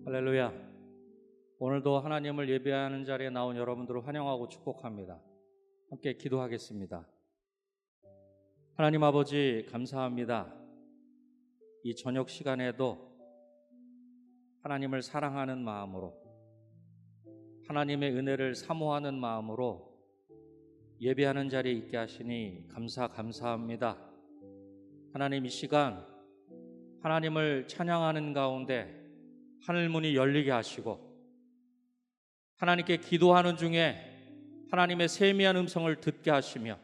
할렐루야. 오늘도 하나님을 예배하는 자리에 나온 여러분들을 환영하고 축복합니다. 함께 기도하겠습니다. 하나님 아버지, 감사합니다. 이 저녁 시간에도 하나님을 사랑하는 마음으로, 하나님의 은혜를 사모하는 마음으로 예배하는 자리에 있게 하시니 감사합니다. 하나님, 이 시간 하나님을 찬양하는 가운데 하늘문이 열리게 하시고, 하나님께 기도하는 중에 하나님의 세미한 음성을 듣게 하시며,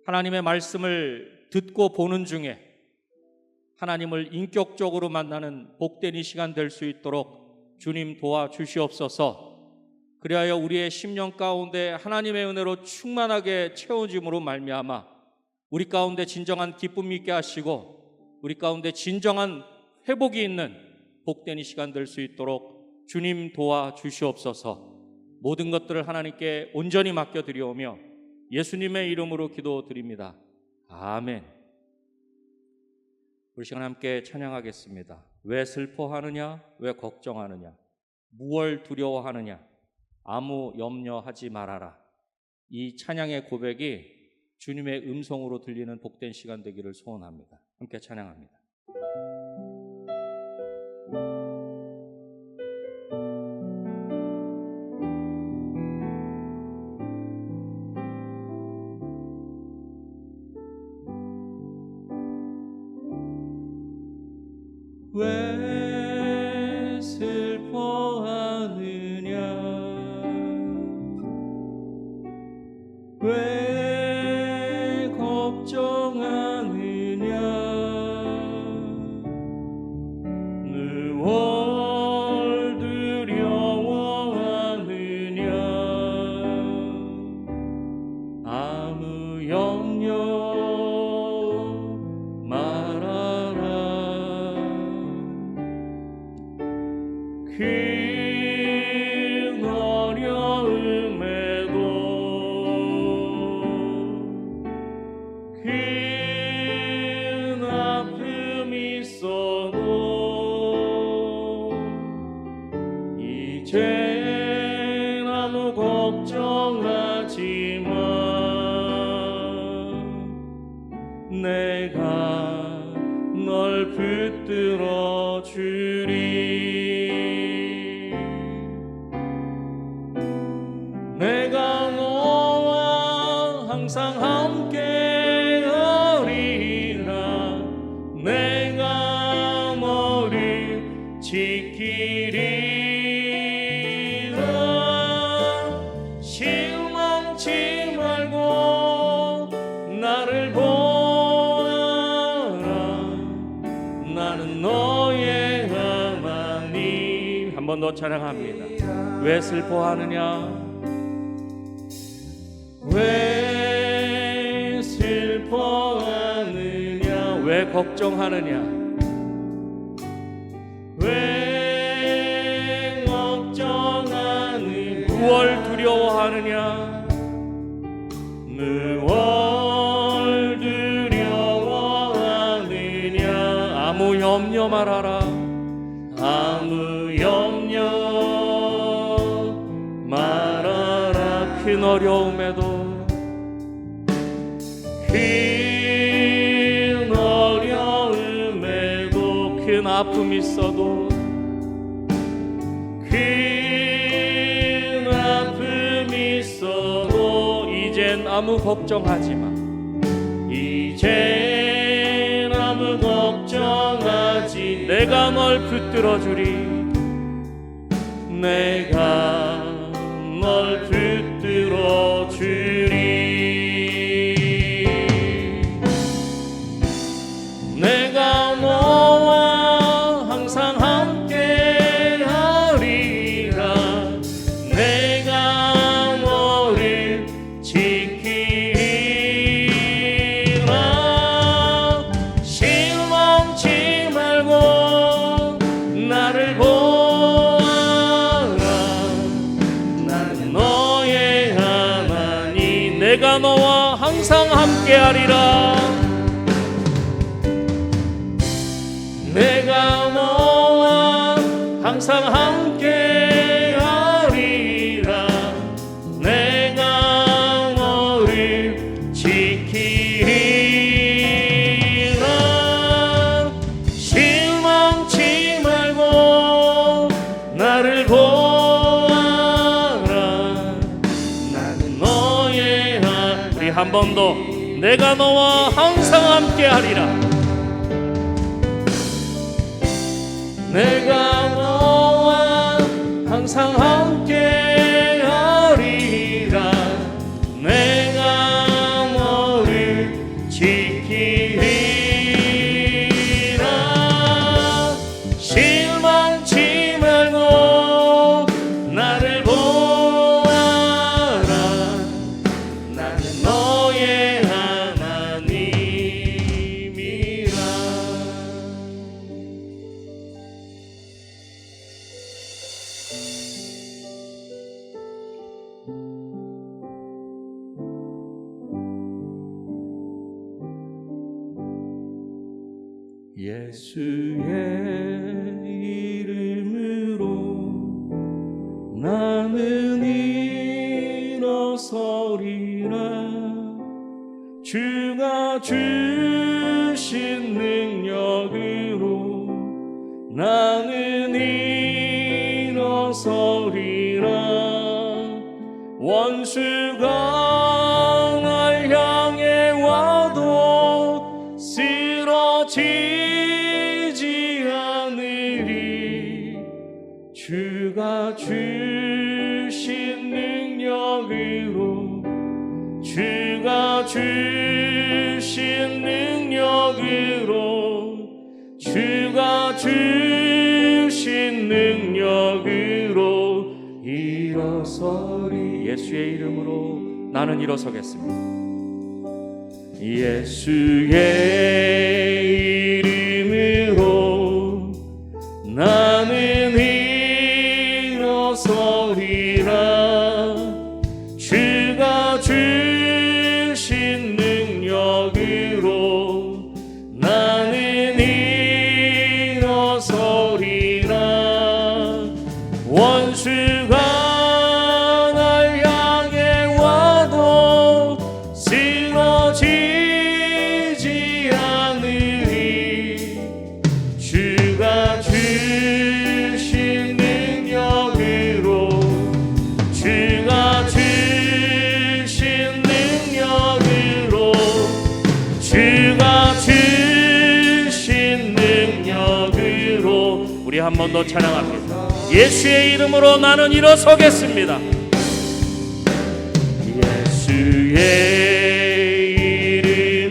하나님의 말씀을 듣고 보는 중에 하나님을 인격적으로 만나는 복된 이 시간 될 수 있도록 주님 도와주시옵소서. 그리하여 우리의 심령 가운데 하나님의 은혜로 충만하게 채워짐으로 말미암아 우리 가운데 진정한 기쁨이 있게 하시고, 우리 가운데 진정한 회복이 있는 복된 이 시간 될 수 있도록 주님 도와주시옵소서. 모든 것들을 하나님께 온전히 맡겨드리오며 예수님의 이름으로 기도드립니다. 아멘. 우리 시간 함께 찬양하겠습니다. 왜 슬퍼하느냐? 왜 걱정하느냐? 무얼 두려워하느냐? 아무 염려하지 말아라. 이 찬양의 고백이 주님의 음성으로 들리는 복된 시간 되기를 소원합니다. 함께 찬양합니다. 왜 슬퍼하느냐? 왜 걱정하느냐? 무얼 두려워하느냐? 아무 염려 큰 어려움에도 큰 아픔이 있어도 이젠 아무 걱정하지 마. 내가 널 붙들어 주리. 내가 너와 항상 함께 하리라. 내가 너를 지키리라. 실망치 말고 나를 보아라. 나는 너의 하나님. 한 번 더 찬양합니다. 왜 슬퍼하느냐? 왜 슬퍼하느냐? 왜 걱정하느냐? 왜 걱정하느냐? 무얼 두려워하느냐? 무얼 두려워하느냐? 아무 염려 말아라. 아무 염려 말아라. 큰 어려움에도 큰 어려움에도 큰 아픔이 있어도 큰 아픔이 있어도 이젠 아무 걱정하지 마. 이젠 아무 걱정하지. 내가 널 붙들어 주리. 내가 널 붙들어 주리. 내가 너와 항상 함께 하리라. 내가 너를 지키리라. 실망치 말고 나를 보아라. 나는 너의 하나님. 내가 너와 항상 함께 하리라. 내가 너와 항상 함께 하리라. 내가 너를 지키리라. 실망치 말고 나를 보아라. 나는 너의 하나님. 우리 한 번 더. 내가 너와 항상 함께 하리라. 내가 너와 항상 함께 하리라. 내가 너를 지키리라. 실망치 말고 나를 보아라. 나는 너의 하나님이라. 예수의 이름으로 나는 일어서리라. 주가 주신 능력으로 나는 일어서리라. 원수가 날 향해 와도 쓰러지지 않으리. 주가 주신 능력으로 주가 주신 능력으로 주가 주신 능력으로 일어서리. 예수의 이름으로 나는 일어서겠습니다. 예수의 이름으로 나는 일어서리라. 주가 주신 능력으로 나는 일어서리라. 원수가 날 향해 와도 쓰러지지 않으리. 주가 주신 능력으로 주가 주신 능력으로 주가 주신 능력으로. 우리 한 번 더 찬양합니다. 예수의 이름으로 나는 일어서겠습니다. 예수의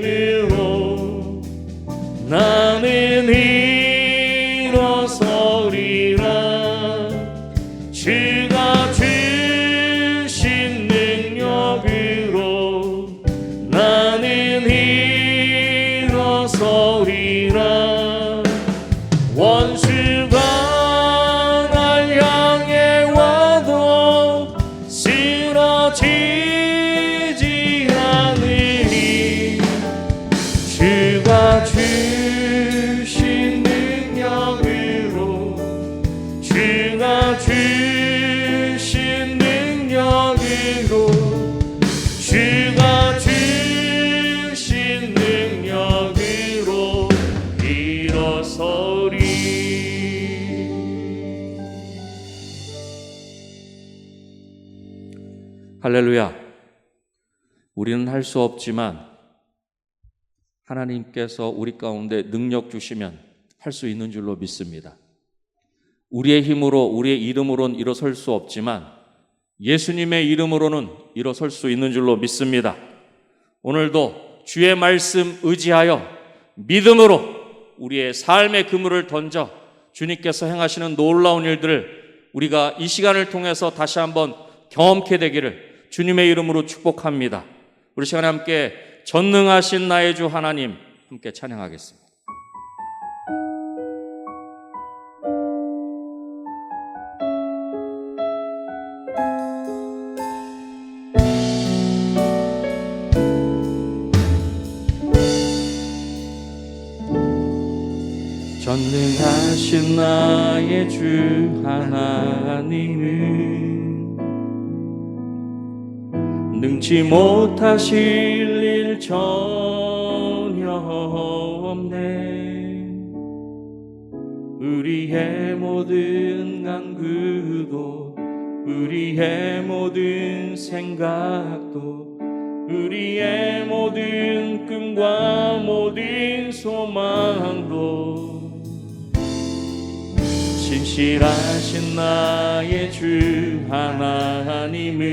이름으로 나는 일어서리라. 주가 주신 능력으로 나는 일어서리라. 원수가 날 향해 와도 쓰러지지 않으리. 주가 주신 능력으로 주가 주신 능력으로 주가 주신 능력으로 일어서리. 할렐루야. 우리는 할 수 없지만 하나님께서 우리 가운데 능력 주시면 할 수 있는 줄로 믿습니다. 우리의 힘으로 우리의 이름으로는 일어설 수 없지만 예수님의 이름으로는 일어설 수 있는 줄로 믿습니다. 오늘도 주의 말씀 의지하여 믿음으로 우리의 삶의 그물을 던져 주님께서 행하시는 놀라운 일들을 우리가 이 시간을 통해서 다시 한번 경험케 되기를 주님의 이름으로 축복합니다. 우리 시간에 함께 전능하신 나의 주 하나님 함께 찬양하겠습니다. 전능하신 되신 나의 주 하나님은 능치 못하실 일 전혀 없네. 우리의 모든 간구도 우리의 모든 생각도 우리의 모든 꿈과 모든 소망도 신실하신 나의 주 하나님은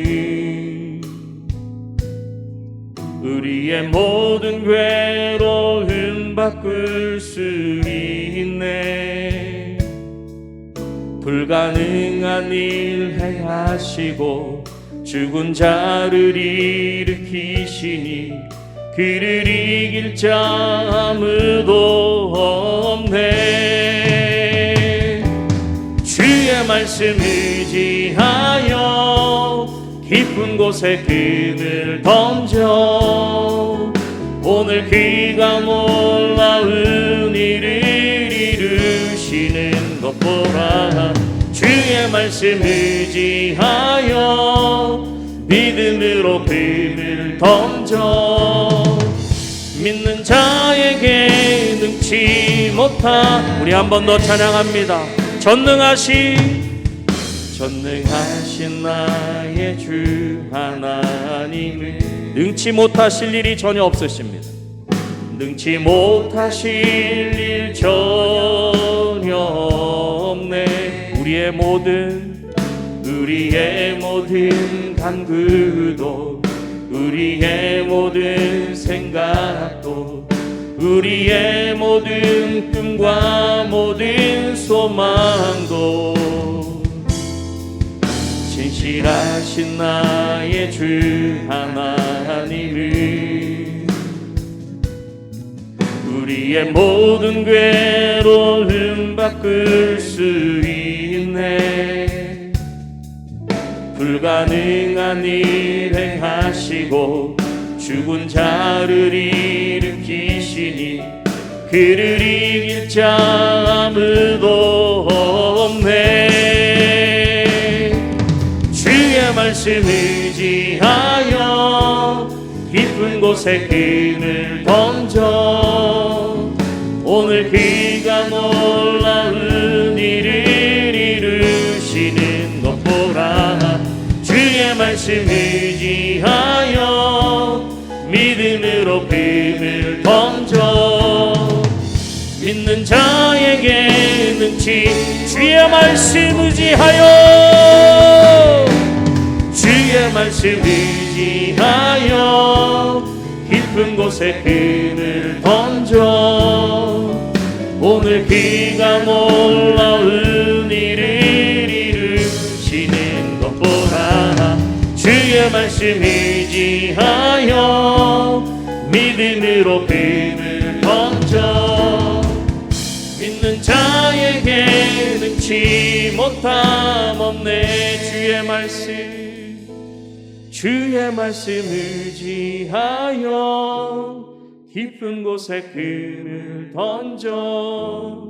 우리의 모든 괴로움 바꿀 수 있네. 불가능한 일 행하시고 죽은 자를 일으키시니 그를 이길 자 아무도 없네. 주의 말씀 의지하여 깊은 곳에 그늘 던져 오늘 그가 놀라운 일을 이루시는 것 보라. 주의 말씀 의지하여 믿음으로 그늘 던져 믿는 자에게 능치 못한 우리 한 번 더 찬양합니다. 전능하신 나의 주 하나님은 능치 못하실 일이 전혀 없으십니다. 능치 못하실 일 전혀 없네. 우리의 모든 간구도 우리의 모든 생각도 우리의 모든 꿈과 모든 소망도 신실하신 나의 주 하나님은 우리의 모든 괴로움 바꿀 수 있네. 불가능한 일 행하시고 죽은 자를 일으키시니 그를 이길 자 아무도 없네. 주의 말씀 의지하여 깊은 곳에 그늘 던져 오늘 그가 놀라운 일을 이루시는 것 보라. 주의 말씀 의지하여 믿음으로 그늘 던져 믿는 자에게 능치 주의 말씀 의지하여 주의 말씀 의지하여 깊은 곳에 그늘 던져 오늘 그가 놀라운 일을 이루시는 것 보라. 주의 말씀 의지하여 믿음으로 그늘 던져 믿는 자에게 능치 못함 없네. 주의 말씀 의지하여 깊은 곳에 그늘 던져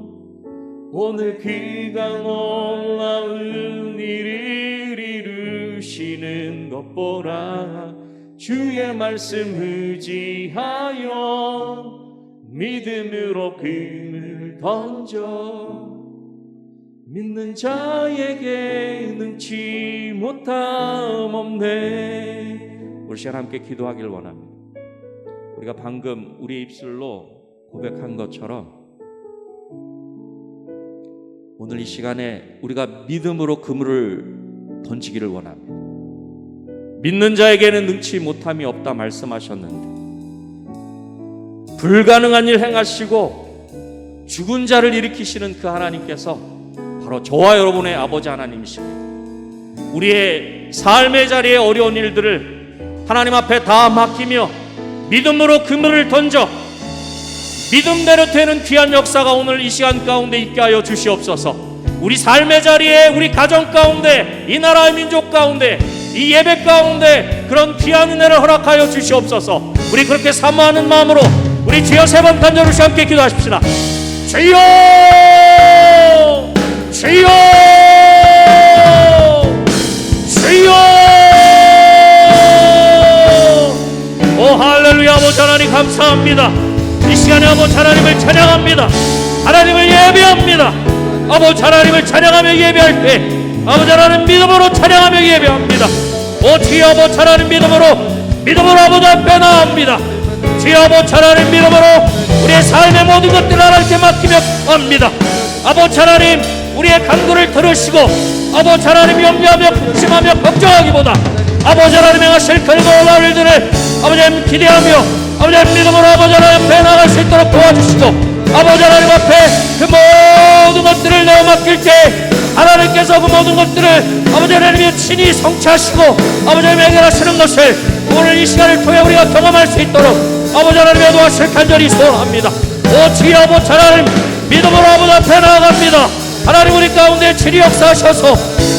오늘 그가 놀라운 일을 이루시는 것 보라. 주의 말씀 의지하여 믿음으로 그늘 던져 믿는 자에게 능치 못함 없네. 우리 시간 함께 기도하길 원합니다. 우리가 방금 우리 입술로 고백한 것처럼 오늘 이 시간에 우리가 믿음으로 그물을 던지기를 원합니다. 믿는 자에게는 능치 못함이 없다 말씀하셨는데 불가능한 일 행하시고 죽은 자를 일으키시는 그 하나님께서 바로 저와 여러분의 아버지 하나님이십니다. 우리의 삶의 자리에 어려운 일들을 하나님 앞에 다 맡기며 믿음으로 그물을 던져 믿음대로 되는 귀한 역사가 오늘 이 시간 가운데 있게 하여 주시옵소서. 우리 삶의 자리에 우리 가정 가운데 이 나라의 민족 가운데 이 예배 가운데 그런 귀한 은혜를 허락하여 주시옵소서. 우리 그렇게 사모하는 마음으로 우리 주여 세 번 간절히 함께 기도하십시다. 주여 주여 주여. 오 할렐루야. 아버지 하나님 감사합니다. 이 시간에 아버지 하나님을 찬양합니다. 하나님을 예배합니다. 아버지 하나님을 찬양하며 예배할 때 아버지 하나님 믿음으로 찬양하며 예배합니다. 오 주여 아버지 하나님 믿음으로 아버지 앞에 나옵니다. 주여 아버지 하나님 믿음으로 우리의 삶의 모든 것들을 하나님께 맡기며 합니다. 아버지 하나님 우리의 간구를 들으시고 아버지 하나님 염려하며 근심하며 걱정하기보다 아버지 하나님 행하실 그 놀라운 일들을 아버지 하나님 기대하며 아버지 하나님 믿음으로 아버지 하나님 앞에 나갈 수 있도록 도와주시고 아버지 하나님 앞에 그 모든 것들을 내어 맡길 때 하나님께서 그 모든 것들을 아버지 하나님이 친히 성취하시고 아버지 하나님 해결하시는 것을 오늘 이 시간을 통해 우리가 경험할 수 있도록 아버지 하나님의 도와주실 간절히 소원합니다. 오 주여 아버지 하나님 믿음으로 아버지 앞에 나아갑니다. 하나님 우리 가운데 친히 역사하셔서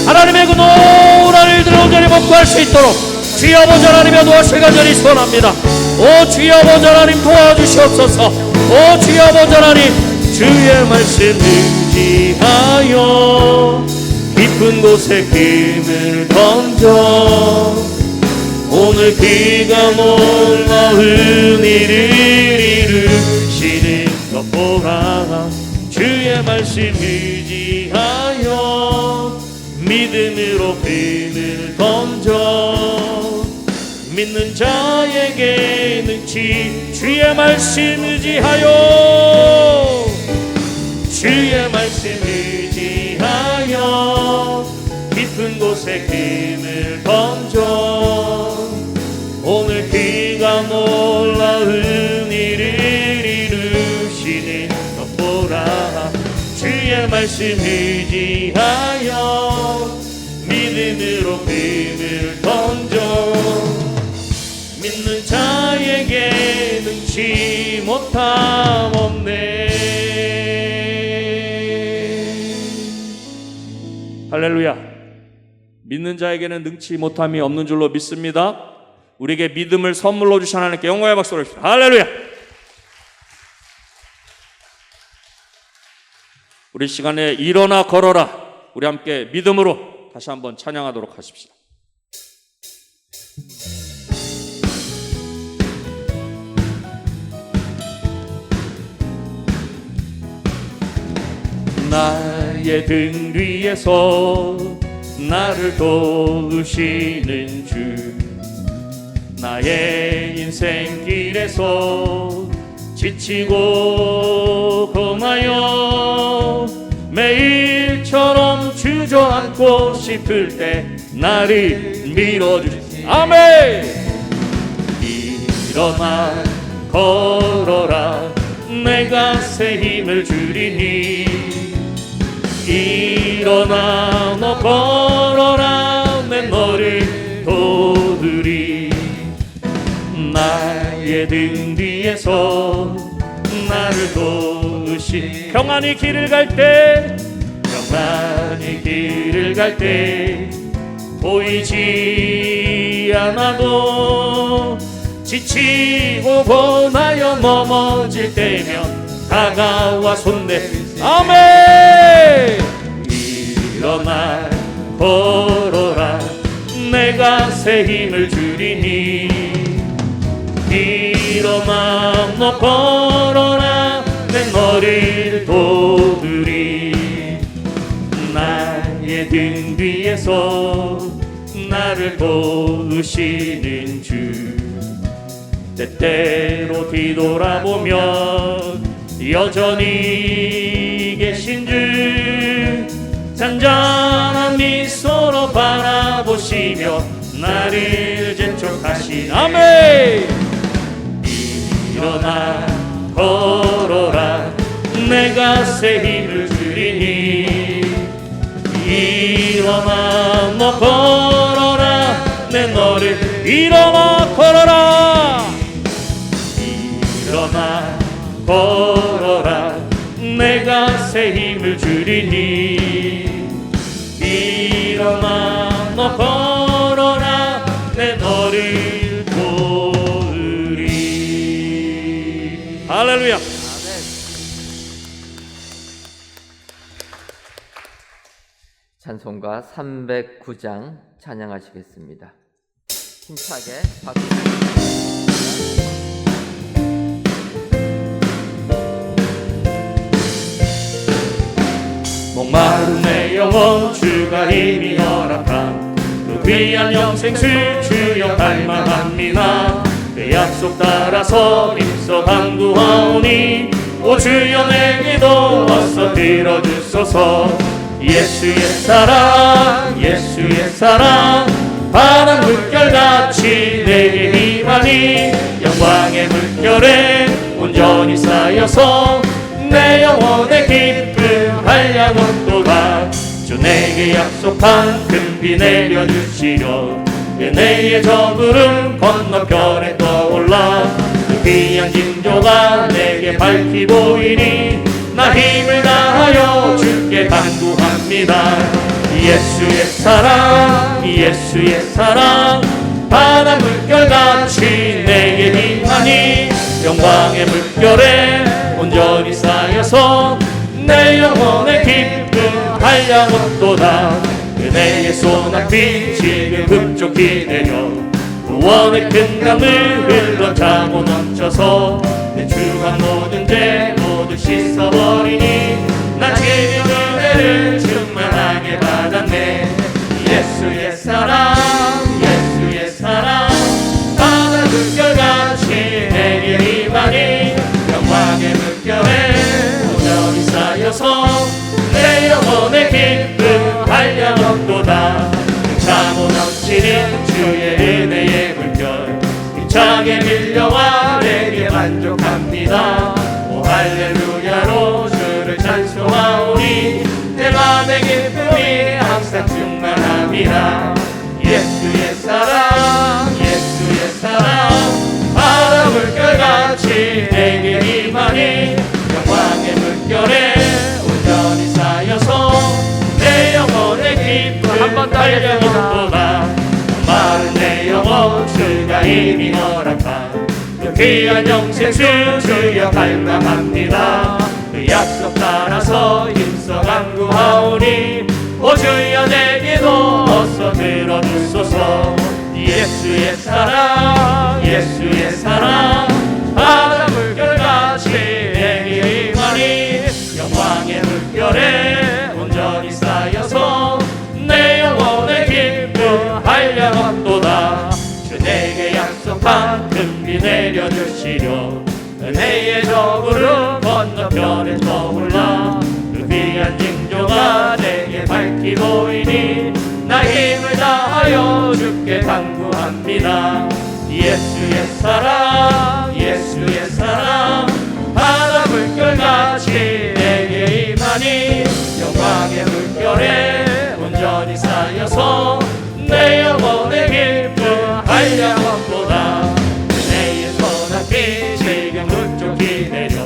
하나님의 그 노란 일들을 온전히 복구할 수 있도록 주여 아버지 하나님의 도와주실 간절히 소원합니다. 오 주여 아버지 하나님 도와주시옵소서. 오 주여 아버지 하나님 주의 말씀 의지하여 깊은 곳에 금을 던져 오늘 그가 놀라운 일을 이루시는 것 보라. 주의 말씀 의지하여 믿음으로 금을 던져 믿는 자에게 능치. 주의 말씀 의지하여 주의 말씀 의지하여 깊은 곳에 금을 던져 오늘 그가 놀라운 일을 이루시는 것 보라. 주의 말씀 의지하여 믿음으로 금을 던져 믿는 자에게 능치 못함 없네. 할렐루야. 믿는 자에게는 능치 못함이 없는 줄로 믿습니다. 우리에게 믿음을 선물로 주신 하나님께 영광의 박수를 주십시오. 할렐루야. 우리 시간에 일어나 걸어라. 우리 함께 믿음으로 다시 한번 찬양하도록 하십시오. 나의 등 위에서 나를 도우시는 주 나의 인생길에서 지치고 고마여 매일처럼 주저앉고 싶을 때 나를 밀어주시. 아멘. 일어나 걸어라 내가 새 힘을 주리니 일어나 너 걸어라 내 너를 도우리. 나의 등 뒤에서 나를 도우시. 평안히 길을 갈 때 평안히 길을 갈 때 보이지 않아도 지치고 고나여 넘어질 때면 다가와 손내. 아멘. 일어나 걸어라 내가 새 힘을 주리니 일어나 너 걸어라 내 너를 도우리. 나의 등 뒤에서 나를 도우시는 주 때때로 뒤돌아보면 여전히 계신 주 잔잔한 미소로 바라보시며 나를 재촉하신. 아멘. 일어나 걸어라 내가 새 힘을 주리니 일어나 너 걸어라 내 너를. 일어나 걸어라 일어나 걸어라 내가 새 힘을 주리니 일어나 너 걸어라 내 너를 도우리. 할렐루야. 찬송가 309장 찬양하시겠습니다. 힘차게 박수. 목마른 내 영혼 주가 이미 허락한 그 귀한 영생수 주여 갈망합니다. 그 약속 따라서 힘써 간구하오니 오 주여 내게도 어서 들어주소서. 예수의 사랑 예수의 사랑 바람 물결같이 내게 임하니 영광의 물결에 온전히 쌓여서 내 영혼의 기쁨 한량없도다. 주 내게 약속한 금비 내려주시려 은혜의 저물은 건너편에 떠올라 그 귀한 징조가 내게 밝히 보이니 나 힘을 다하여 주께 간구합니다. 예수의 사랑 예수의 사랑 바다 물결같이 내게 임하니 영광의 물결에 온전히 쌓여서 내 영혼의 기쁨 한량없도다. 은혜의 소낙비 지금 흡족히 내려 구원의 큰 강을 흘러차고 넘쳐서 내 주간 모든 죄 모두 씻어버리니 나 지금 은혜를 충만하게 받았네. 예수의 사랑 예수의 사랑 바다 물결같이 내게 임하니 영광의 물결에 온전히 쌓여서 내 영혼의 기쁨 한량없도다. 차고 넘치는 주의 은혜의 물결 힘차게 밀려와 내게 만족합니다. 오 할렐루야로 주를 찬송하오니 내 맘의 기쁨이 항상 충만합니다. 예수의 사랑 예수의 사랑 바다 물결같이 내게 임하니 영광의 물결에 온전히 쌓여서 내 영혼의 기쁨 한량없도다. 마른 내 영혼 주가 이미 허락한 그 귀한 영생수 주여 갈망합니다. 그 약속 따라서 힘써 간구하오니 오 주여 내게도 어서 들어주소서. 예수의 사랑 예수의 사랑 바다 물결같이 내게 임하니 영광의 물결에 온전히 쌓여서 내 영혼의 기쁨 한량없도다. 주 내게 약속한 금비 내려주시려 은혜의 저물은 건너편에 떠올라 그 귀한 징조가 내게 밝히 보이니 나 힘을 다하여 주께 간구합니다. 예수의 사랑 예수의 사랑 바다 물결같이 내게 임하니 영광의 물결에 온전히 쌓여서 내 영혼의 기쁨 한량없도다. 은혜의 소낙비 지금 흡족히 내려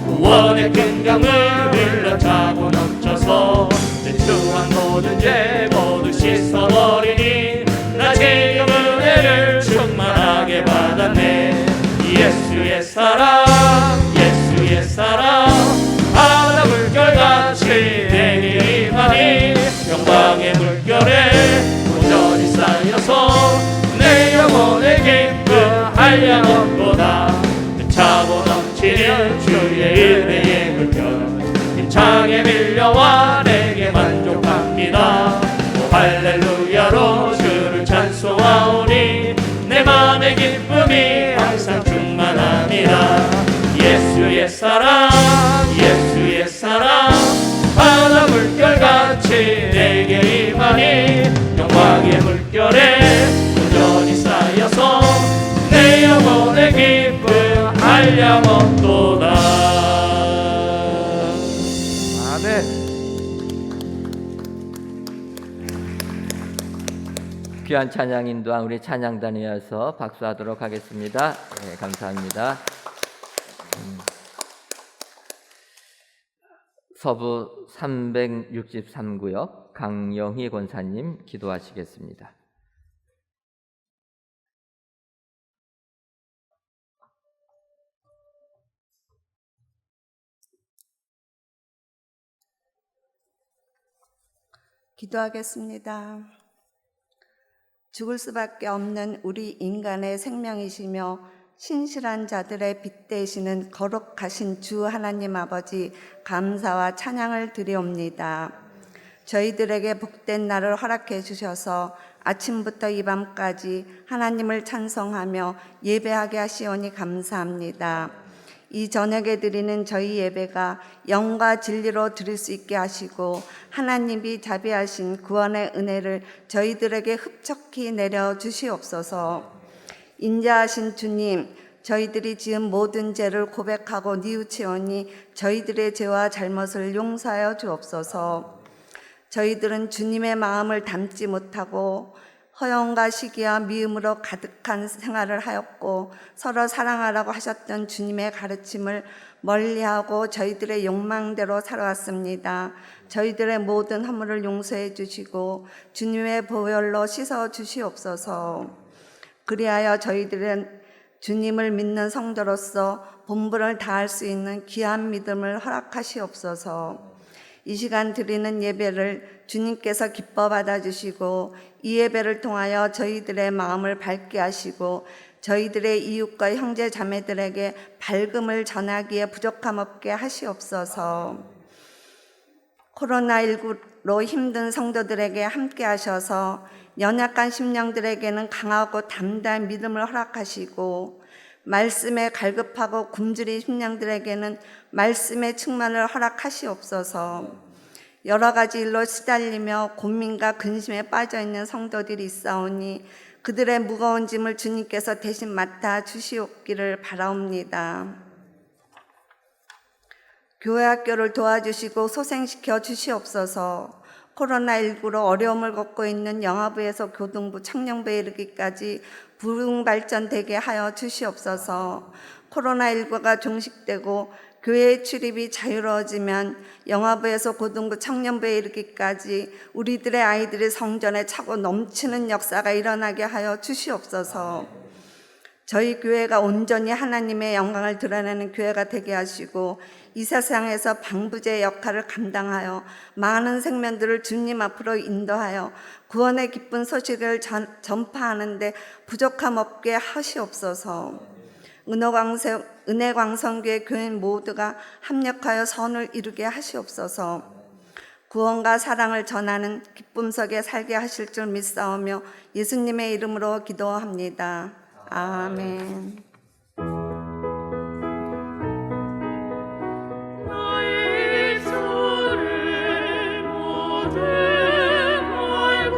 구원의 큰 강을 흘러차고 넘쳐서 내 추한 모든 죄 모두 씻어버리니 나 지금 은혜를 충만하게 받았네. 예수의 사랑 예수의 사랑 바다 물결같이 내게 임하니 영광의 물결에 온전히 쌓여서 내 영혼의 기쁨 한량없도다. 차고 넘치는 주의 은혜의 물결 힘차게 밀려와 내게 만족합니다. 오 할렐루야로 주를 찬송하오니 내 맘의 기쁨이 항상 충만합니다. 예수의 사랑 예수의 사랑 바다 물결같이 내게 임하니 영광의 물결에 온전히 쌓여서 내 영혼의 기쁨 한량없도다. 아멘. 귀한 찬양 인도한 우리 찬양단에 이어서 박수하도록 하겠습니다. 네, 감사합니다. 서부 363구역 강영희 권사님 기도하시겠습니다. 기도하겠습니다. 죽을 수밖에 없는 우리 인간의 생명이시며 신실한 자들의 빛 되시는 거룩하신 주 하나님 아버지, 감사와 찬양을 드리옵니다. 저희들에게 복된 날을 허락해 주셔서 아침부터 이 밤까지 하나님을 찬송하며 예배하게 하시오니 감사합니다. 이 저녁에 드리는 저희 예배가 영과 진리로 드릴 수 있게 하시고 하나님이 자비하신 구원의 은혜를 저희들에게 흡족히 내려 주시옵소서. 인자하신 주님, 저희들이 지은 모든 죄를 고백하고 뉘우치오니 저희들의 죄와 잘못을 용서하여 주옵소서. 저희들은 주님의 마음을 담지 못하고 허영과 시기와 미움으로 가득한 생활을 하였고 서로 사랑하라고 하셨던 주님의 가르침을 멀리하고 저희들의 욕망대로 살아왔습니다. 저희들의 모든 허물을 용서해 주시고 주님의 보혈로 씻어 주시옵소서. 그리하여 저희들은 주님을 믿는 성도로서 본분을 다할 수 있는 귀한 믿음을 허락하시옵소서. 이 시간 드리는 예배를 주님께서 기뻐 받아주시고 이 예배를 통하여 저희들의 마음을 밝게 하시고 저희들의 이웃과 형제 자매들에게 밝음을 전하기에 부족함 없게 하시옵소서. 코로나19로 힘든 성도들에게 함께 하셔서 연약한 심령들에게는 강하고 담대한 믿음을 허락하시고 말씀에 갈급하고 굶주린 심령들에게는 말씀의 충만을 허락하시옵소서. 여러 가지 일로 시달리며 고민과 근심에 빠져있는 성도들이 있사오니 그들의 무거운 짐을 주님께서 대신 맡아 주시옵기를 바라옵니다. 교회 학교를 도와주시고 소생시켜 주시옵소서. 코로나19로 어려움을 겪고 있는 영아부에서 교동부, 청년부에 이르기까지 부흥 발전되게 하여 주시옵소서. 코로나19가 종식되고 교회의 출입이 자유로워지면 영아부에서 고등부, 청년부에 이르기까지 우리들의 아이들이 성전에 차고 넘치는 역사가 일어나게 하여 주시옵소서. 저희 교회가 온전히 하나님의 영광을 드러내는 교회가 되게 하시고 이 세상에서 방부제의 역할을 감당하여 많은 생명들을 주님 앞으로 인도하여 구원의 기쁜 소식을 전파하는 데 부족함 없게 하시옵소서. 은혜광성교회 교인 모두가 합력하여 선을 이루게 하시옵소서. 구원과 사랑을 전하는 기쁨 속에 살게 하실 줄 믿사오며 예수님의 이름으로 기도합니다. 아멘. 나의 소를 모두 걸고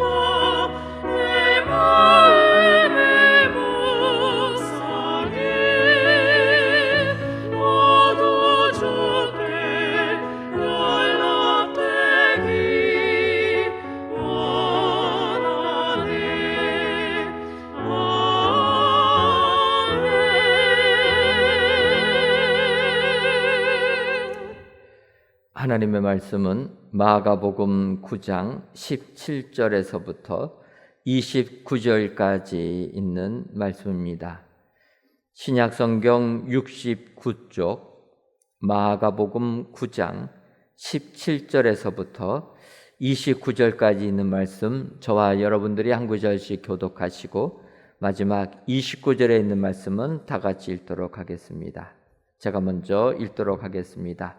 내 마음의 묵상에 모두 주께 연락되기 원하네. 하나님의 말씀은 마가복음 9장 17절에서부터 29절까지 있는 말씀입니다. 신약성경 69쪽 마가복음 9장 17절에서부터 29절까지 있는 말씀, 저와 여러분들이 한 구절씩 교독하시고 마지막 29절에 있는 말씀은 다 같이 읽도록 하겠습니다. 제가 먼저 읽도록 하겠습니다.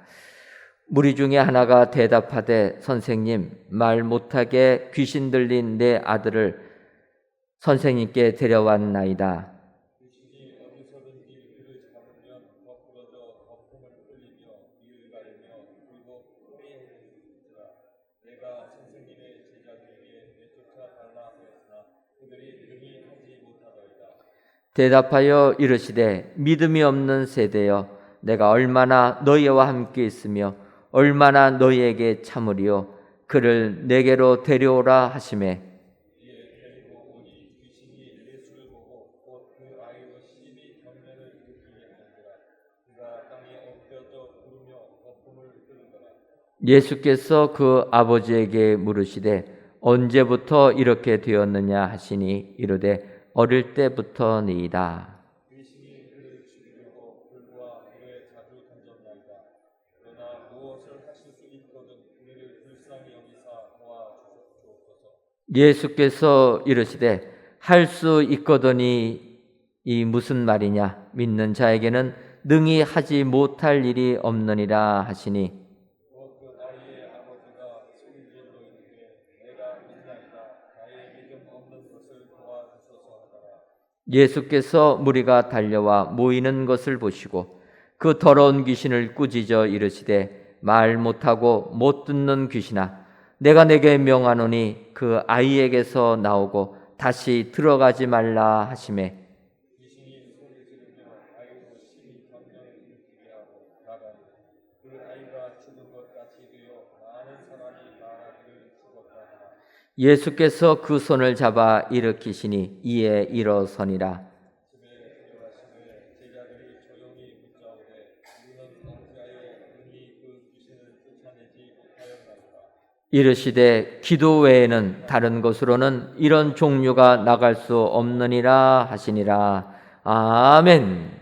무리 중에 하나가 대답하되 선생님, 말 못하게 귀신 들린 내 아들을 선생님께 데려왔나이다. 대답하여 이르시되 믿음이 없는 세대여, 내가 얼마나 너희와 함께 있으며 얼마나 너희에게 참으리요. 그를 내게로 데려오라 하시매 예수께서 그 아버지에게 물으시되 언제부터 이렇게 되었느냐 하시니 이르되 어릴 때부터니이다. 예수께서 이르시되 할 수 있거더니 이 무슨 말이냐? 믿는 자에게는 능히 하지 못할 일이 없느니라 하시니 예수께서 무리가 달려와 모이는 것을 보시고 그 더러운 귀신을 꾸짖어 이르시되 말 못하고 못 듣는 귀신아 내가 내게 명하노니 그 아이에게서 나오고 다시 들어가지 말라 하시매 예수께서 그 손을 잡아 일으키시니 이에 일어서니라. 이르시되 기도 외에는 다른 것으로는 이런 종류가 나갈 수 없느니라 하시니라. 아멘.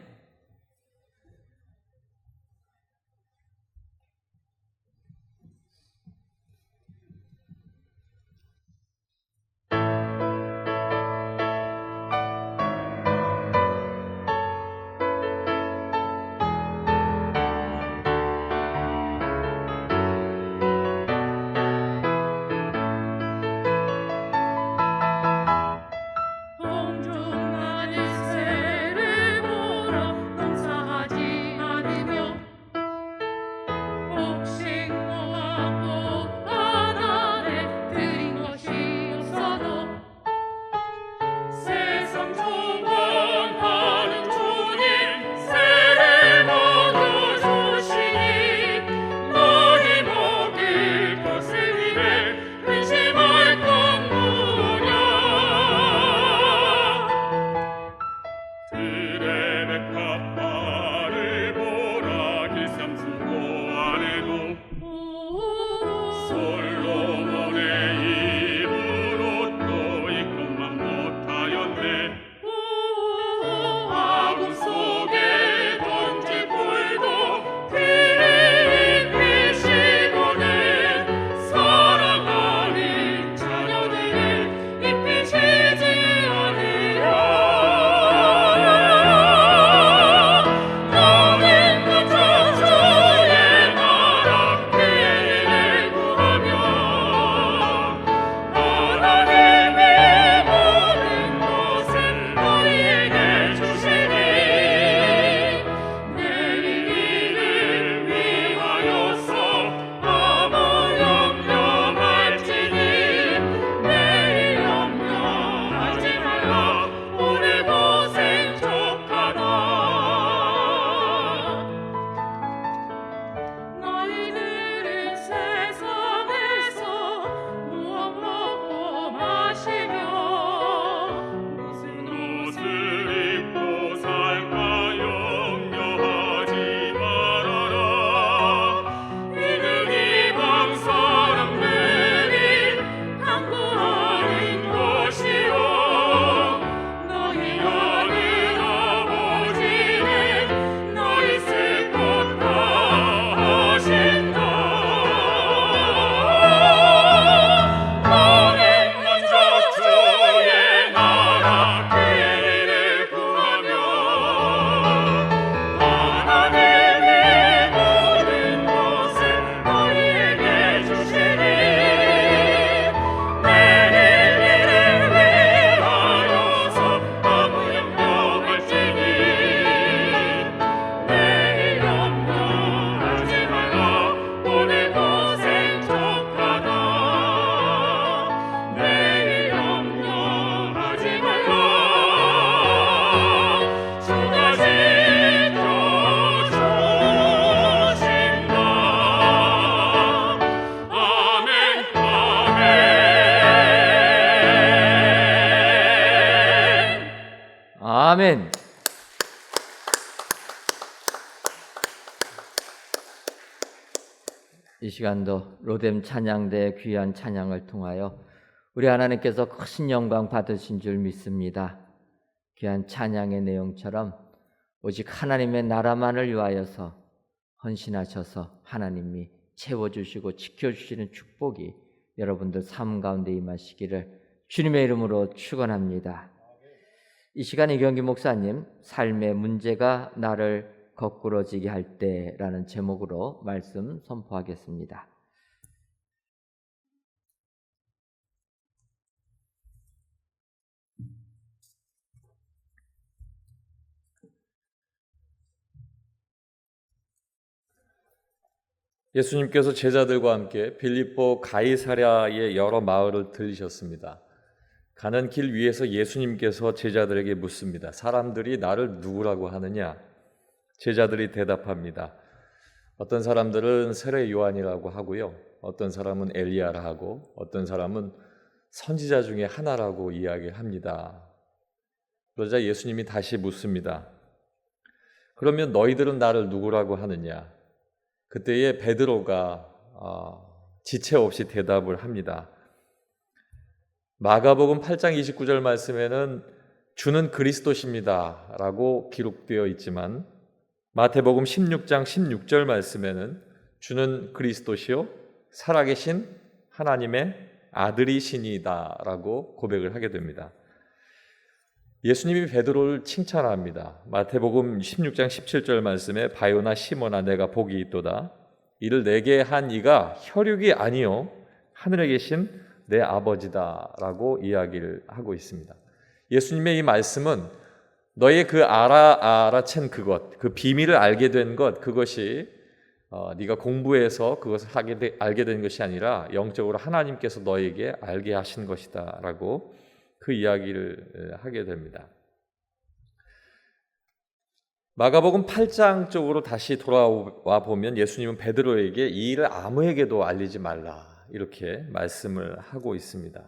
아멘. 이 시간도 로뎀 찬양대의 귀한 찬양을 통하여 우리 하나님께서 크신 영광 받으신 줄 믿습니다. 귀한 찬양의 내용처럼 오직 하나님의 나라만을 위하여서 헌신하셔서 하나님이 채워주시고 지켜주시는 축복이 여러분들 삶 가운데 임하시기를 주님의 이름으로 축원합니다. 이 시간에 이경기 목사님, 삶의 문제가 나를 거꾸러지게 할 때라는 제목으로 말씀 선포하겠습니다. 예수님께서 제자들과 함께 빌립보 가이사랴의 여러 마을을 들리셨습니다. 가는 길 위에서 예수님께서 제자들에게 묻습니다. 사람들이 나를 누구라고 하느냐? 제자들이 대답합니다. 어떤 사람들은 세례 요한이라고 하고요. 어떤 사람은 엘리야라 하고 어떤 사람은 선지자 중에 하나라고 이야기합니다. 그러자 예수님이 다시 묻습니다. 그러면 너희들은 나를 누구라고 하느냐? 그때에 베드로가 지체 없이 대답을 합니다. 마가복음 8장 29절 말씀에는 주는 그리스도십니다 라고 기록되어 있지만 마태복음 16장 16절 말씀에는 주는 그리스도시요 살아계신 하나님의 아들이시니다 라고 고백을 하게 됩니다. 예수님이 베드로를 칭찬합니다. 마태복음 16장 17절 말씀에 바요나 시몬아 내가 복이 있도다. 이를 내게 한 이가 혈육이 아니요 하늘에 계신 내 아버지다 라고 이야기를 하고 있습니다. 예수님의 이 말씀은 너의 그 알아챈 그것, 그 비밀을 알게 된 것, 그것이 네가 공부해서 그것을 알게 된 것이 아니라 영적으로 하나님께서 너에게 알게 하신 것이다 라고 그 이야기를 하게 됩니다. 마가복음 8장 쪽으로 다시 돌아와 보면 예수님은 베드로에게 이 일을 아무에게도 알리지 말라 이렇게 말씀을 하고 있습니다.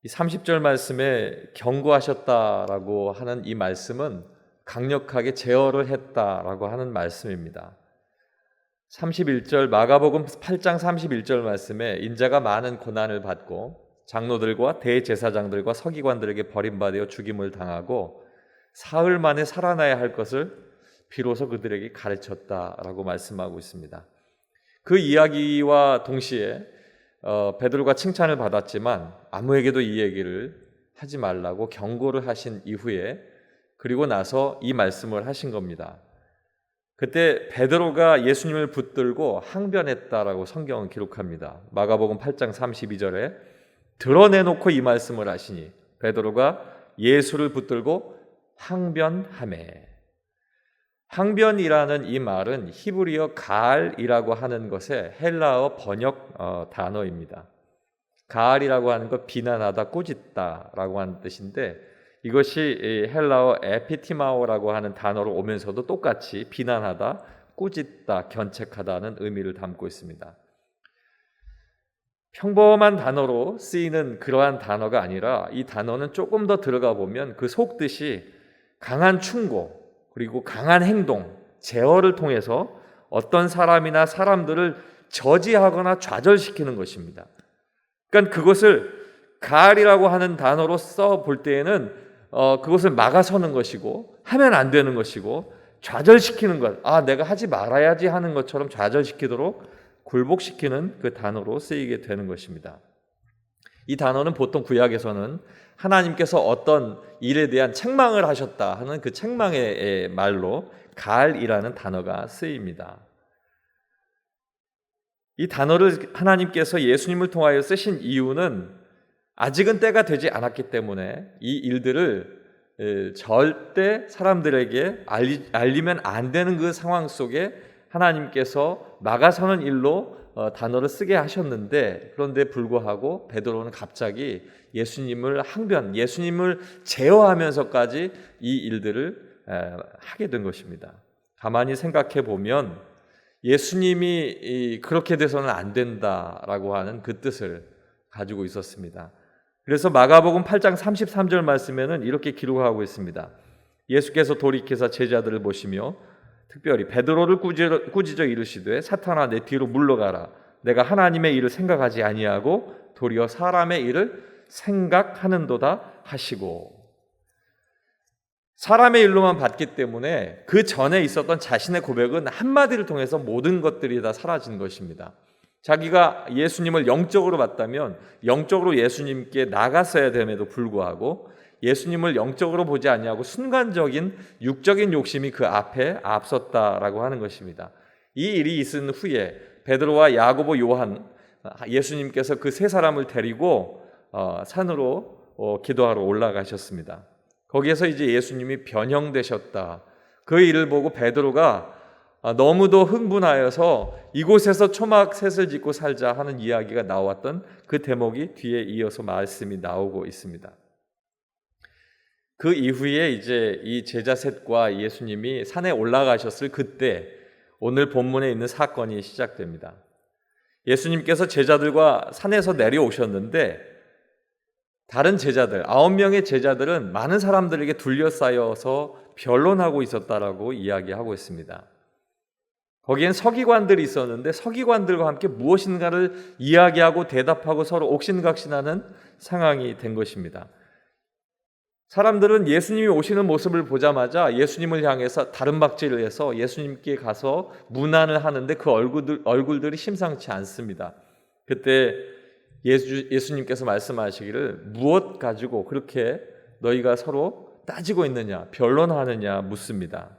이 30절 말씀에 경고하셨다라고 하는 이 말씀은 강력하게 제어를 했다라고 하는 말씀입니다. 31절 마가복음 8장 31절 말씀에 인자가 많은 고난을 받고 장로들과 대제사장들과 서기관들에게 버림받아 죽임을 당하고 사흘 만에 살아나야 할 것을 비로소 그들에게 가르쳤다라고 말씀하고 있습니다. 그 이야기와 동시에 베드로가 칭찬을 받았지만 아무에게도 이 얘기를 하지 말라고 경고를 하신 이후에 그리고 나서 이 말씀을 하신 겁니다. 그때 베드로가 예수님을 붙들고 항변했다라고 성경은 기록합니다. 마가복음 8장 32절에 드러내놓고 이 말씀을 하시니 베드로가 예수를 붙들고 항변하매. 항변이라는 이 말은 히브리어 가알이라고 하는 것의 헬라어 번역 단어입니다. 가알이라고 하는 것 비난하다, 꾸짖다라고 하는 뜻인데 이것이 헬라어 에피티마오라고 하는 단어로 오면서도 똑같이 비난하다, 꾸짖다, 견책하다는 의미를 담고 있습니다. 평범한 단어로 쓰이는 그러한 단어가 아니라 이 단어는 조금 더 들어가 보면 그 속뜻이 강한 충고 그리고 강한 행동, 제어를 통해서 어떤 사람이나 사람들을 저지하거나 좌절시키는 것입니다. 그러니까 그것을 가알이라고 하는 단어로 써볼 때에는 그것을 막아서는 것이고 하면 안 되는 것이고 좌절시키는 것, 내가 하지 말아야지 하는 것처럼 좌절시키도록 굴복시키는 그 단어로 쓰이게 되는 것입니다. 이 단어는 보통 구약에서는 하나님께서 어떤 일에 대한 책망을 하셨다 하는 그 책망의 말로 가알이라는 단어가 쓰입니다. 이 단어를 하나님께서 예수님을 통하여 쓰신 이유는 아직은 때가 되지 않았기 때문에 이 일들을 절대 사람들에게 알리면 안 되는 그 상황 속에 하나님께서 막아서는 일로 단어를 쓰게 하셨는데 그런데 불구하고 베드로는 갑자기 예수님을 예수님을 제어하면서까지 이 일들을 하게 된 것입니다. 가만히 생각해 보면 예수님이 그렇게 돼서는 안 된다라고 하는 그 뜻을 가지고 있었습니다. 그래서 마가복음 8장 33절 말씀에는 이렇게 기록하고 있습니다. 예수께서 돌이켜서 제자들을 보시며 특별히 베드로를 꾸짖어 이르시되 사탄아 내 뒤로 물러가라. 내가 하나님의 일을 생각하지 아니하고 도리어 사람의 일을 생각하는도다 하시고 사람의 일로만 봤기 때문에 그 전에 있었던 자신의 고백은 한마디를 통해서 모든 것들이 다 사라진 것입니다. 자기가 예수님을 영적으로 봤다면 영적으로 예수님께 나갔어야 됨에도 불구하고 예수님을 영적으로 보지 않냐고 순간적인 육적인 욕심이 그 앞에 앞섰다라고 하는 것입니다. 이 일이 있은 후에 베드로와 야고보, 요한, 예수님께서 그 세 사람을 데리고 산으로 기도하러 올라가셨습니다. 거기에서 이제 예수님이 변형되셨다. 그 일을 보고 베드로가 너무도 흥분하여서 이곳에서 초막 셋을 짓고 살자 하는 이야기가 나왔던 그 대목이 뒤에 이어서 말씀이 나오고 있습니다. 그 이후에 이제 이 제자 셋과 예수님이 산에 올라가셨을 그때 오늘 본문에 있는 사건이 시작됩니다. 예수님께서 제자들과 산에서 내려오셨는데 다른 제자들, 9명의 제자들은 많은 사람들에게 둘러싸여서 변론하고 있었다라고 이야기하고 있습니다. 거기엔 서기관들이 있었는데 서기관들과 함께 무엇인가를 이야기하고 대답하고 서로 옥신각신하는 상황이 된 것입니다. 사람들은 예수님이 오시는 모습을 보자마자 예수님을 향해서 다름박질을 해서 예수님께 가서 문안을 하는데 그 얼굴들이 심상치 않습니다. 그때 예수님께서 말씀하시기를 무엇 가지고 그렇게 너희가 서로 따지고 있느냐, 변론하느냐 묻습니다.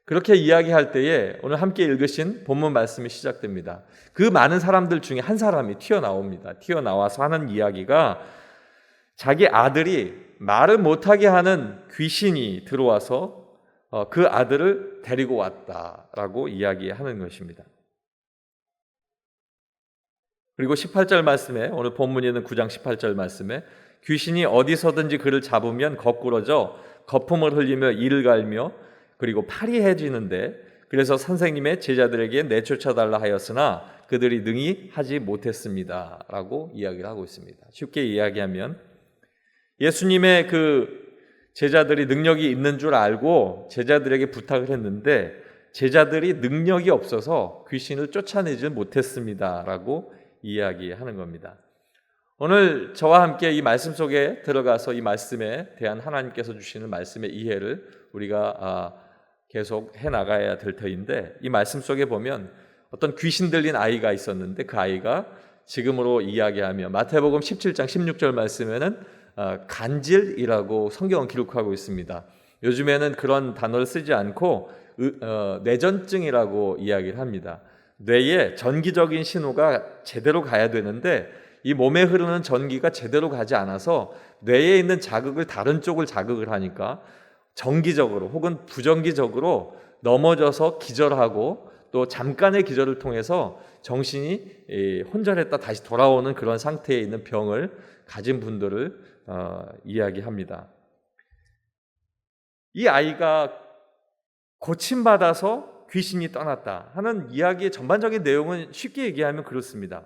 그렇게 이야기할 때에 오늘 함께 읽으신 본문 말씀이 시작됩니다. 그 많은 사람들 중에 한 사람이 튀어나옵니다. 튀어나와서 하는 이야기가 자기 아들이 말을 못하게 하는 귀신이 들어와서 그 아들을 데리고 왔다라고 이야기하는 것입니다. 그리고 18절 말씀에 오늘 본문에 있는 9장 18절 말씀에 귀신이 어디서든지 그를 잡으면 거꾸러져 거품을 흘리며 이를 갈며 그리고 파리해지는데 그래서 선생님의 제자들에게 내쫓아달라 하였으나 그들이 능히 하지 못했습니다 라고 이야기를 하고 있습니다. 쉽게 이야기하면 예수님의 그 제자들이 능력이 있는 줄 알고 제자들에게 부탁을 했는데 제자들이 능력이 없어서 귀신을 쫓아내지 못했습니다 라고 이야기하는 겁니다. 오늘 저와 함께 이 말씀 속에 들어가서 이 말씀에 대한 하나님께서 주시는 말씀의 이해를 우리가 계속 해나가야 될 터인데 이 말씀 속에 보면 어떤 귀신 들린 아이가 있었는데 그 아이가 지금으로 이야기하며 마태복음 17장 16절 말씀에는 간질이라고 성경은 기록하고 있습니다. 요즘에는 그런 단어를 쓰지 않고 뇌전증이라고 이야기를 합니다. 뇌에 전기적인 신호가 제대로 가야 되는데 이 몸에 흐르는 전기가 제대로 가지 않아서 뇌에 있는 자극을 다른 쪽을 자극을 하니까 정기적으로 혹은 부정기적으로 넘어져서 기절하고 또 잠깐의 기절을 통해서 정신이 혼절했다 다시 돌아오는 그런 상태에 있는 병을 가진 분들을 이야기합니다. 이 아이가 고침받아서 귀신이 떠났다 하는 이야기의 전반적인 내용은 쉽게 얘기하면 그렇습니다.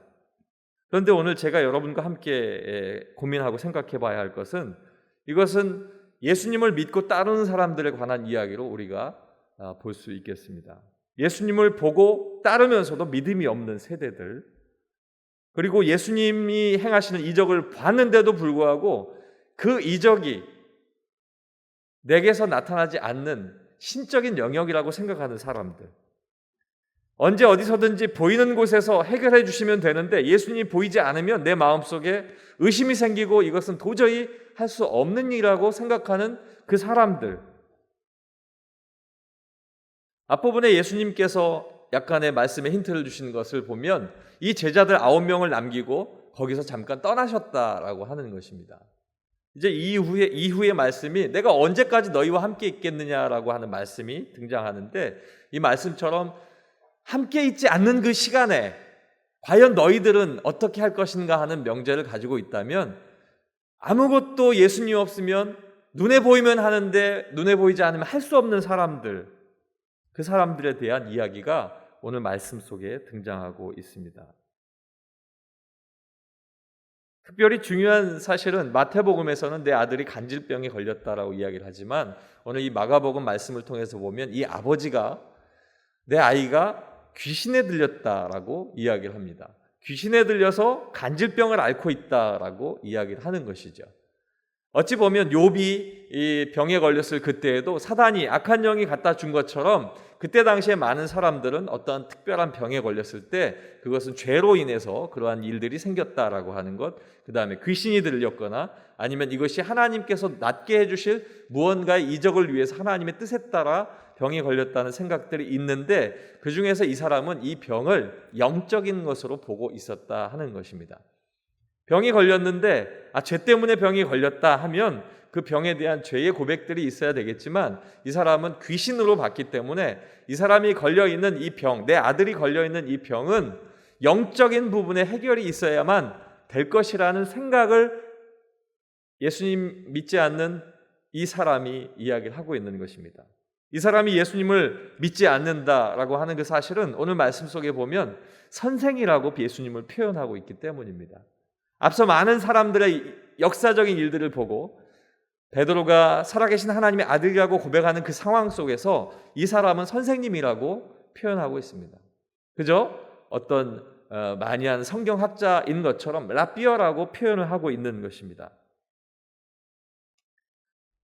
그런데 오늘 제가 여러분과 함께 고민하고 생각해 봐야 할 것은 이것은 예수님을 믿고 따르는 사람들에 관한 이야기로 우리가 볼 수 있겠습니다. 예수님을 보고 따르면서도 믿음이 없는 세대들, 그리고 예수님이 행하시는 이적을 봤는데도 불구하고 그 이적이 내게서 나타나지 않는 신적인 영역이라고 생각하는 사람들, 언제 어디서든지 보이는 곳에서 해결해 주시면 되는데 예수님이 보이지 않으면 내 마음속에 의심이 생기고 이것은 도저히 할 수 없는 일이라고 생각하는 그 사람들. 앞부분에 예수님께서 약간의 말씀에 힌트를 주시는 것을 보면 이 제자들 9명을 남기고 거기서 잠깐 떠나셨다라고 하는 것입니다. 이제 이후의 말씀이 내가 언제까지 너희와 함께 있겠느냐라고 하는 말씀이 등장하는데 이 말씀처럼 함께 있지 않는 그 시간에 과연 너희들은 어떻게 할 것인가 하는 명제를 가지고 있다면 아무것도 예수님 없으면 눈에 보이면 하는데 눈에 보이지 않으면 할 수 없는 사람들, 그 사람들에 대한 이야기가 오늘 말씀 속에 등장하고 있습니다. 특별히 중요한 사실은 마태복음에서는 내 아들이 간질병에 걸렸다라고 이야기를 하지만 오늘 이 마가복음 말씀을 통해서 보면 이 아버지가 내 아이가 귀신에 들렸다라고 이야기를 합니다. 귀신에 들려서 간질병을 앓고 있다라고 이야기를 하는 것이죠. 어찌 보면 욥이 이 병에 걸렸을 그때에도 사단이 악한 영이 갖다 준 것처럼 그때 당시에 많은 사람들은 어떤 특별한 병에 걸렸을 때 그것은 죄로 인해서 그러한 일들이 생겼다라고 하는 것, 그 다음에 귀신이 들렸거나 아니면 이것이 하나님께서 낫게 해주실 무언가의 이적을 위해서 하나님의 뜻에 따라 병이 걸렸다는 생각들이 있는데, 그 중에서 이 사람은 이 병을 영적인 것으로 보고 있었다 하는 것입니다. 병이 걸렸는데 죄 때문에 병이 걸렸다 하면 그 병에 대한 죄의 고백들이 있어야 되겠지만, 이 사람은 귀신으로 봤기 때문에 이 사람이 걸려있는 이 병, 내 아들이 걸려있는 이 병은 영적인 부분에 해결이 있어야만 될 것이라는 생각을 예수님 믿지 않는 이 사람이 이야기를 하고 있는 것입니다. 이 사람이 예수님을 믿지 않는다라고 하는 그 사실은 오늘 말씀 속에 보면 선생이라고 예수님을 표현하고 있기 때문입니다. 앞서 많은 사람들의 역사적인 일들을 보고 베드로가 살아계신 하나님의 아들이라고 고백하는 그 상황 속에서 이 사람은 선생님이라고 표현하고 있습니다. 그저 어떤 만이한 성경학자인 것처럼 라비어라고 표현을 하고 있는 것입니다.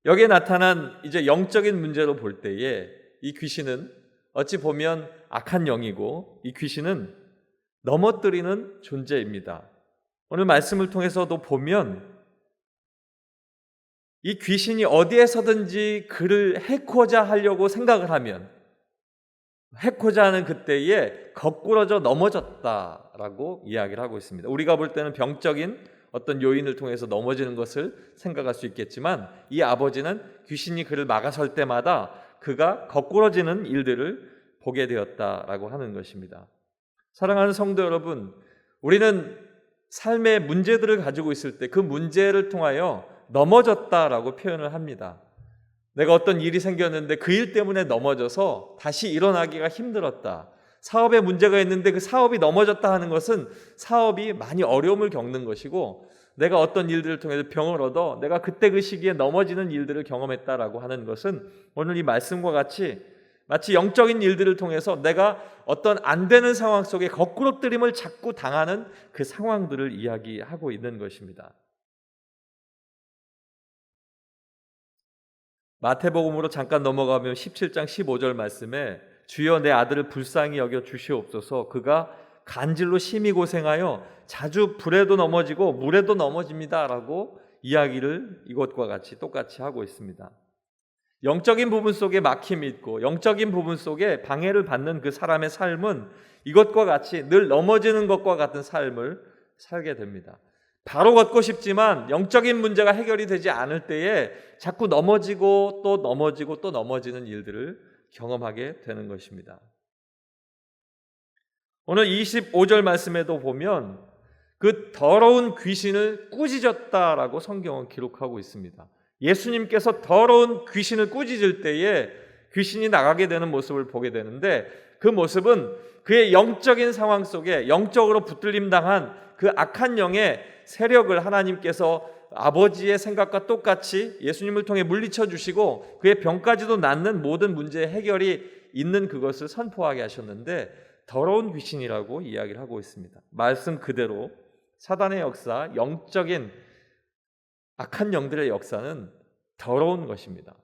여기에 나타난 이제 영적인 문제로 볼 때에 이 귀신은 어찌 보면 악한 영이고 이 귀신은 넘어뜨리는 존재입니다. 오늘 말씀을 통해서도 보면 이 귀신이 어디에서든지 그를 해코자 하려고 생각을 하면, 해코자 하는 그때에 거꾸러져 넘어졌다라고 이야기를 하고 있습니다. 우리가 볼 때는 병적인 어떤 요인을 통해서 넘어지는 것을 생각할 수 있겠지만, 이 아버지는 귀신이 그를 막아설 때마다 그가 거꾸러지는 일들을 보게 되었다라고 하는 것입니다. 사랑하는 성도 여러분, 우리는 삶의 문제들을 가지고 있을 때 그 문제를 통하여 넘어졌다라고 표현을 합니다. 내가 어떤 일이 생겼는데 그 일 때문에 넘어져서 다시 일어나기가 힘들었다. 사업에 문제가 있는데 그 사업이 넘어졌다 하는 것은 사업이 많이 어려움을 겪는 것이고, 내가 어떤 일들을 통해서 병을 얻어 내가 그때 그 시기에 넘어지는 일들을 경험했다라고 하는 것은 오늘 이 말씀과 같이 마치 영적인 일들을 통해서 내가 어떤 안 되는 상황 속에 거꾸로뜨림을 자꾸 당하는 그 상황들을 이야기하고 있는 것입니다. 마태복음으로 잠깐 넘어가면 17장 15절 말씀에 주여 내 아들을 불쌍히 여겨 주시옵소서, 그가 간질로 심히 고생하여 자주 불에도 넘어지고 물에도 넘어집니다 라고 이야기를 이것과 같이 똑같이 하고 있습니다. 영적인 부분 속에 막힘이 있고 영적인 부분 속에 방해를 받는 그 사람의 삶은 이것과 같이 늘 넘어지는 것과 같은 삶을 살게 됩니다. 바로 걷고 싶지만 영적인 문제가 해결이 되지 않을 때에 자꾸 넘어지고 또 넘어지고 또 넘어지는 일들을 경험하게 되는 것입니다. 오늘 25절 말씀에도 보면 그 더러운 귀신을 꾸짖었다라고 성경은 기록하고 있습니다. 예수님께서 더러운 귀신을 꾸짖을 때에 귀신이 나가게 되는 모습을 보게 되는데, 그 모습은 그의 영적인 상황 속에 영적으로 붙들림 당한 그 악한 영의 세력을 하나님께서 아버지의 생각과 똑같이 예수님을 통해 물리쳐 주시고 그의 병까지도 낫는 모든 문제의 해결이 있는 그것을 선포하게 하셨는데, 더러운 귀신이라고 이야기를 하고 있습니다. 말씀 그대로 사단의 역사, 영적인 악한 영들의 역사는 더러운 것입니다.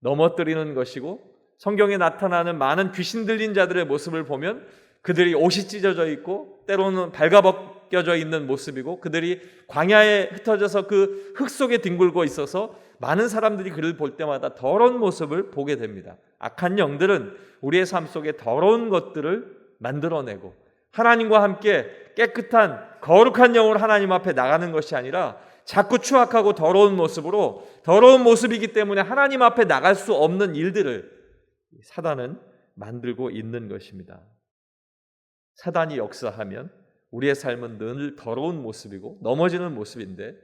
넘어뜨리는 것이고, 성경에 나타나는 많은 귀신 들린 자들의 모습을 보면 그들이 옷이 찢어져 있고 때로는 발가벗겨져 있는 모습이고, 그들이 광야에 흩어져서 그 흙 속에 뒹굴고 있어서 많은 사람들이 그를 볼 때마다 더러운 모습을 보게 됩니다. 악한 영들은 우리의 삶 속에 더러운 것들을 만들어내고 하나님과 함께 깨끗한 거룩한 영으로 하나님 앞에 나가는 것이 아니라 자꾸 추악하고 더러운 모습으로, 더러운 모습이기 때문에 하나님 앞에 나갈 수 없는 일들을 사단은 만들고 있는 것입니다. 사단이 역사하면 우리의 삶은 늘 더러운 모습이고 넘어지는 모습인데,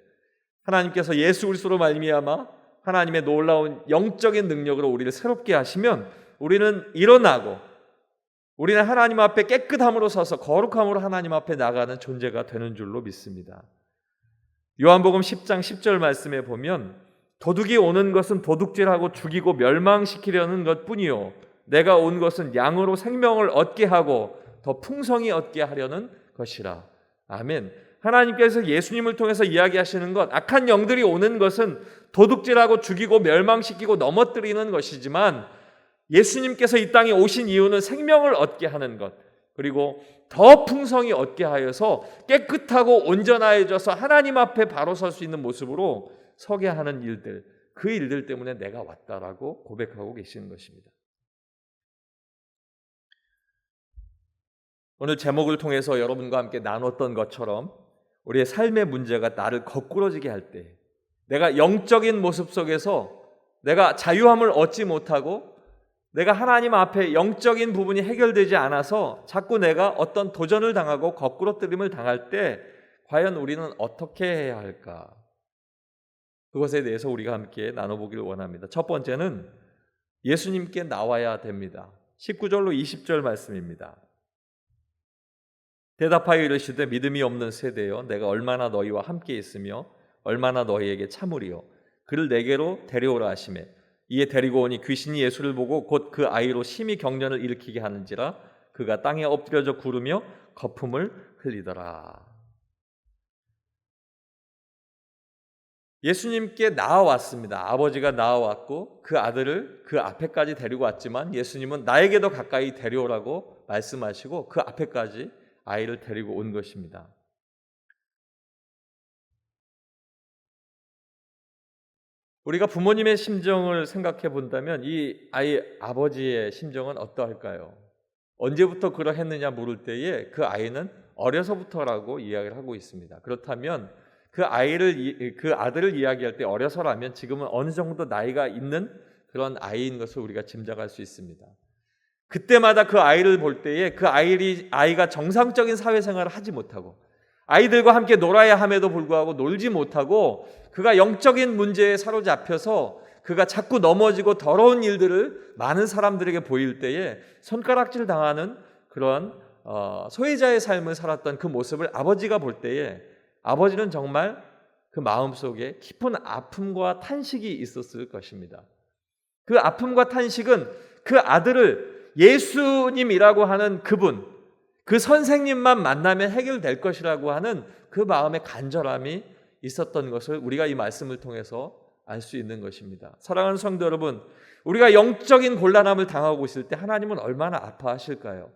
하나님께서 예수 그리스도로 말미암아 하나님의 놀라운 영적인 능력으로 우리를 새롭게 하시면 우리는 일어나고 우리는 하나님 앞에 깨끗함으로 서서 거룩함으로 하나님 앞에 나가는 존재가 되는 줄로 믿습니다. 요한복음 10장 10절 말씀에 보면 도둑이 오는 것은 도둑질하고 죽이고 멸망시키려는 것뿐이요 내가 온 것은 양으로 생명을 얻게 하고 더 풍성히 얻게 하려는 것이라. 아멘. 하나님께서 예수님을 통해서 이야기하시는 것, 악한 영들이 오는 것은 도둑질하고 죽이고 멸망시키고 넘어뜨리는 것이지만 예수님께서 이 땅에 오신 이유는 생명을 얻게 하는 것, 그리고 더 풍성히 얻게 하여서 깨끗하고 온전하여져서 하나님 앞에 바로 설 수 있는 모습으로 서게 하는 일들, 그 일들 때문에 내가 왔다라고 고백하고 계시는 것입니다. 오늘 제목을 통해서 여러분과 함께 나눴던 것처럼 우리의 삶의 문제가 나를 거꾸러지게 할 때, 내가 영적인 모습 속에서 내가 자유함을 얻지 못하고 내가 하나님 앞에 영적인 부분이 해결되지 않아서 자꾸 내가 어떤 도전을 당하고 거꾸러뜨림을 당할 때 과연 우리는 어떻게 해야 할까? 그것에 대해서 우리가 함께 나눠보기를 원합니다. 첫 번째는 예수님께 나와야 됩니다. 19절로 20절 말씀입니다. 대답하여 이르시되 믿음이 없는 세대여 내가 얼마나 너희와 함께 있으며 얼마나 너희에게 참으리요 그를 내게로 데려오라 하시매 이에 데리고 오니 귀신이 예수를 보고 곧 그 아이로 심히 경련을 일으키게 하는지라 그가 땅에 엎드려져 구르며 거품을 흘리더라. 예수님께 나아왔습니다. 아버지가 나아왔고 그 아들을 그 앞에까지 데리고 왔지만 예수님은 나에게도 가까이 데려오라고 말씀하시고 그 앞에까지 아이를 데리고 온 것입니다. 우리가 부모님의 심정을 생각해 본다면 이 아이 아버지의 심정은 어떠할까요? 언제부터 그러했느냐 물을 때에 그 아이는 어려서부터라고 이야기를 하고 있습니다. 그렇다면 그 아들을 이야기할 때 어려서라면 지금은 어느 정도 나이가 있는 그런 아이인 것을 우리가 짐작할 수 있습니다. 그때마다 그 아이를 볼 때에 그 아이가 정상적인 사회생활을 하지 못하고 아이들과 함께 놀아야 함에도 불구하고 놀지 못하고 그가 영적인 문제에 사로잡혀서 그가 자꾸 넘어지고 더러운 일들을 많은 사람들에게 보일 때에 손가락질 당하는 그런 소외자의 삶을 살았던 그 모습을 아버지가 볼 때에 아버지는 정말 그 마음속에 깊은 아픔과 탄식이 있었을 것입니다. 그 아픔과 탄식은 그 아들을 예수님이라고 하는 그분, 그 선생님만 만나면 해결될 것이라고 하는 그 마음의 간절함이 있었던 것을 우리가 이 말씀을 통해서 알 수 있는 것입니다. 사랑하는 성도 여러분, 우리가 영적인 곤란함을 당하고 있을 때 하나님은 얼마나 아파하실까요?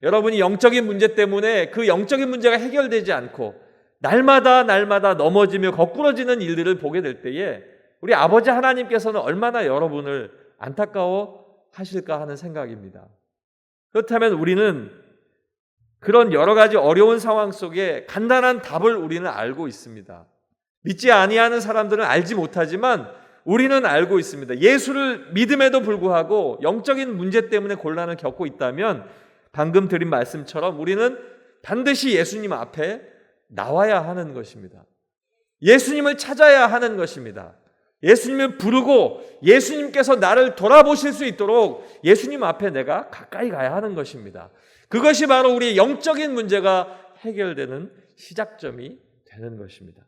여러분이 영적인 문제 때문에 그 영적인 문제가 해결되지 않고 날마다 넘어지며 거꾸러지는 일들을 보게 될 때에 우리 아버지 하나님께서는 얼마나 여러분을 안타까워 하실까 하는 생각입니다. 그렇다면 우리는 그런 여러 가지 어려운 상황 속에 간단한 답을 우리는 알고 있습니다. 믿지 아니하는 사람들은 알지 못하지만 우리는 알고 있습니다. 예수를 믿음에도 불구하고 영적인 문제 때문에 곤란을 겪고 있다면 방금 드린 말씀처럼 우리는 반드시 예수님 앞에 나와야 하는 것입니다. 예수님을 찾아야 하는 것입니다. 예수님을 부르고 예수님께서 나를 돌아보실 수 있도록 예수님 앞에 내가 가까이 가야 하는 것입니다. 그것이 바로 우리의 영적인 문제가 해결되는 시작점이 되는 것입니다.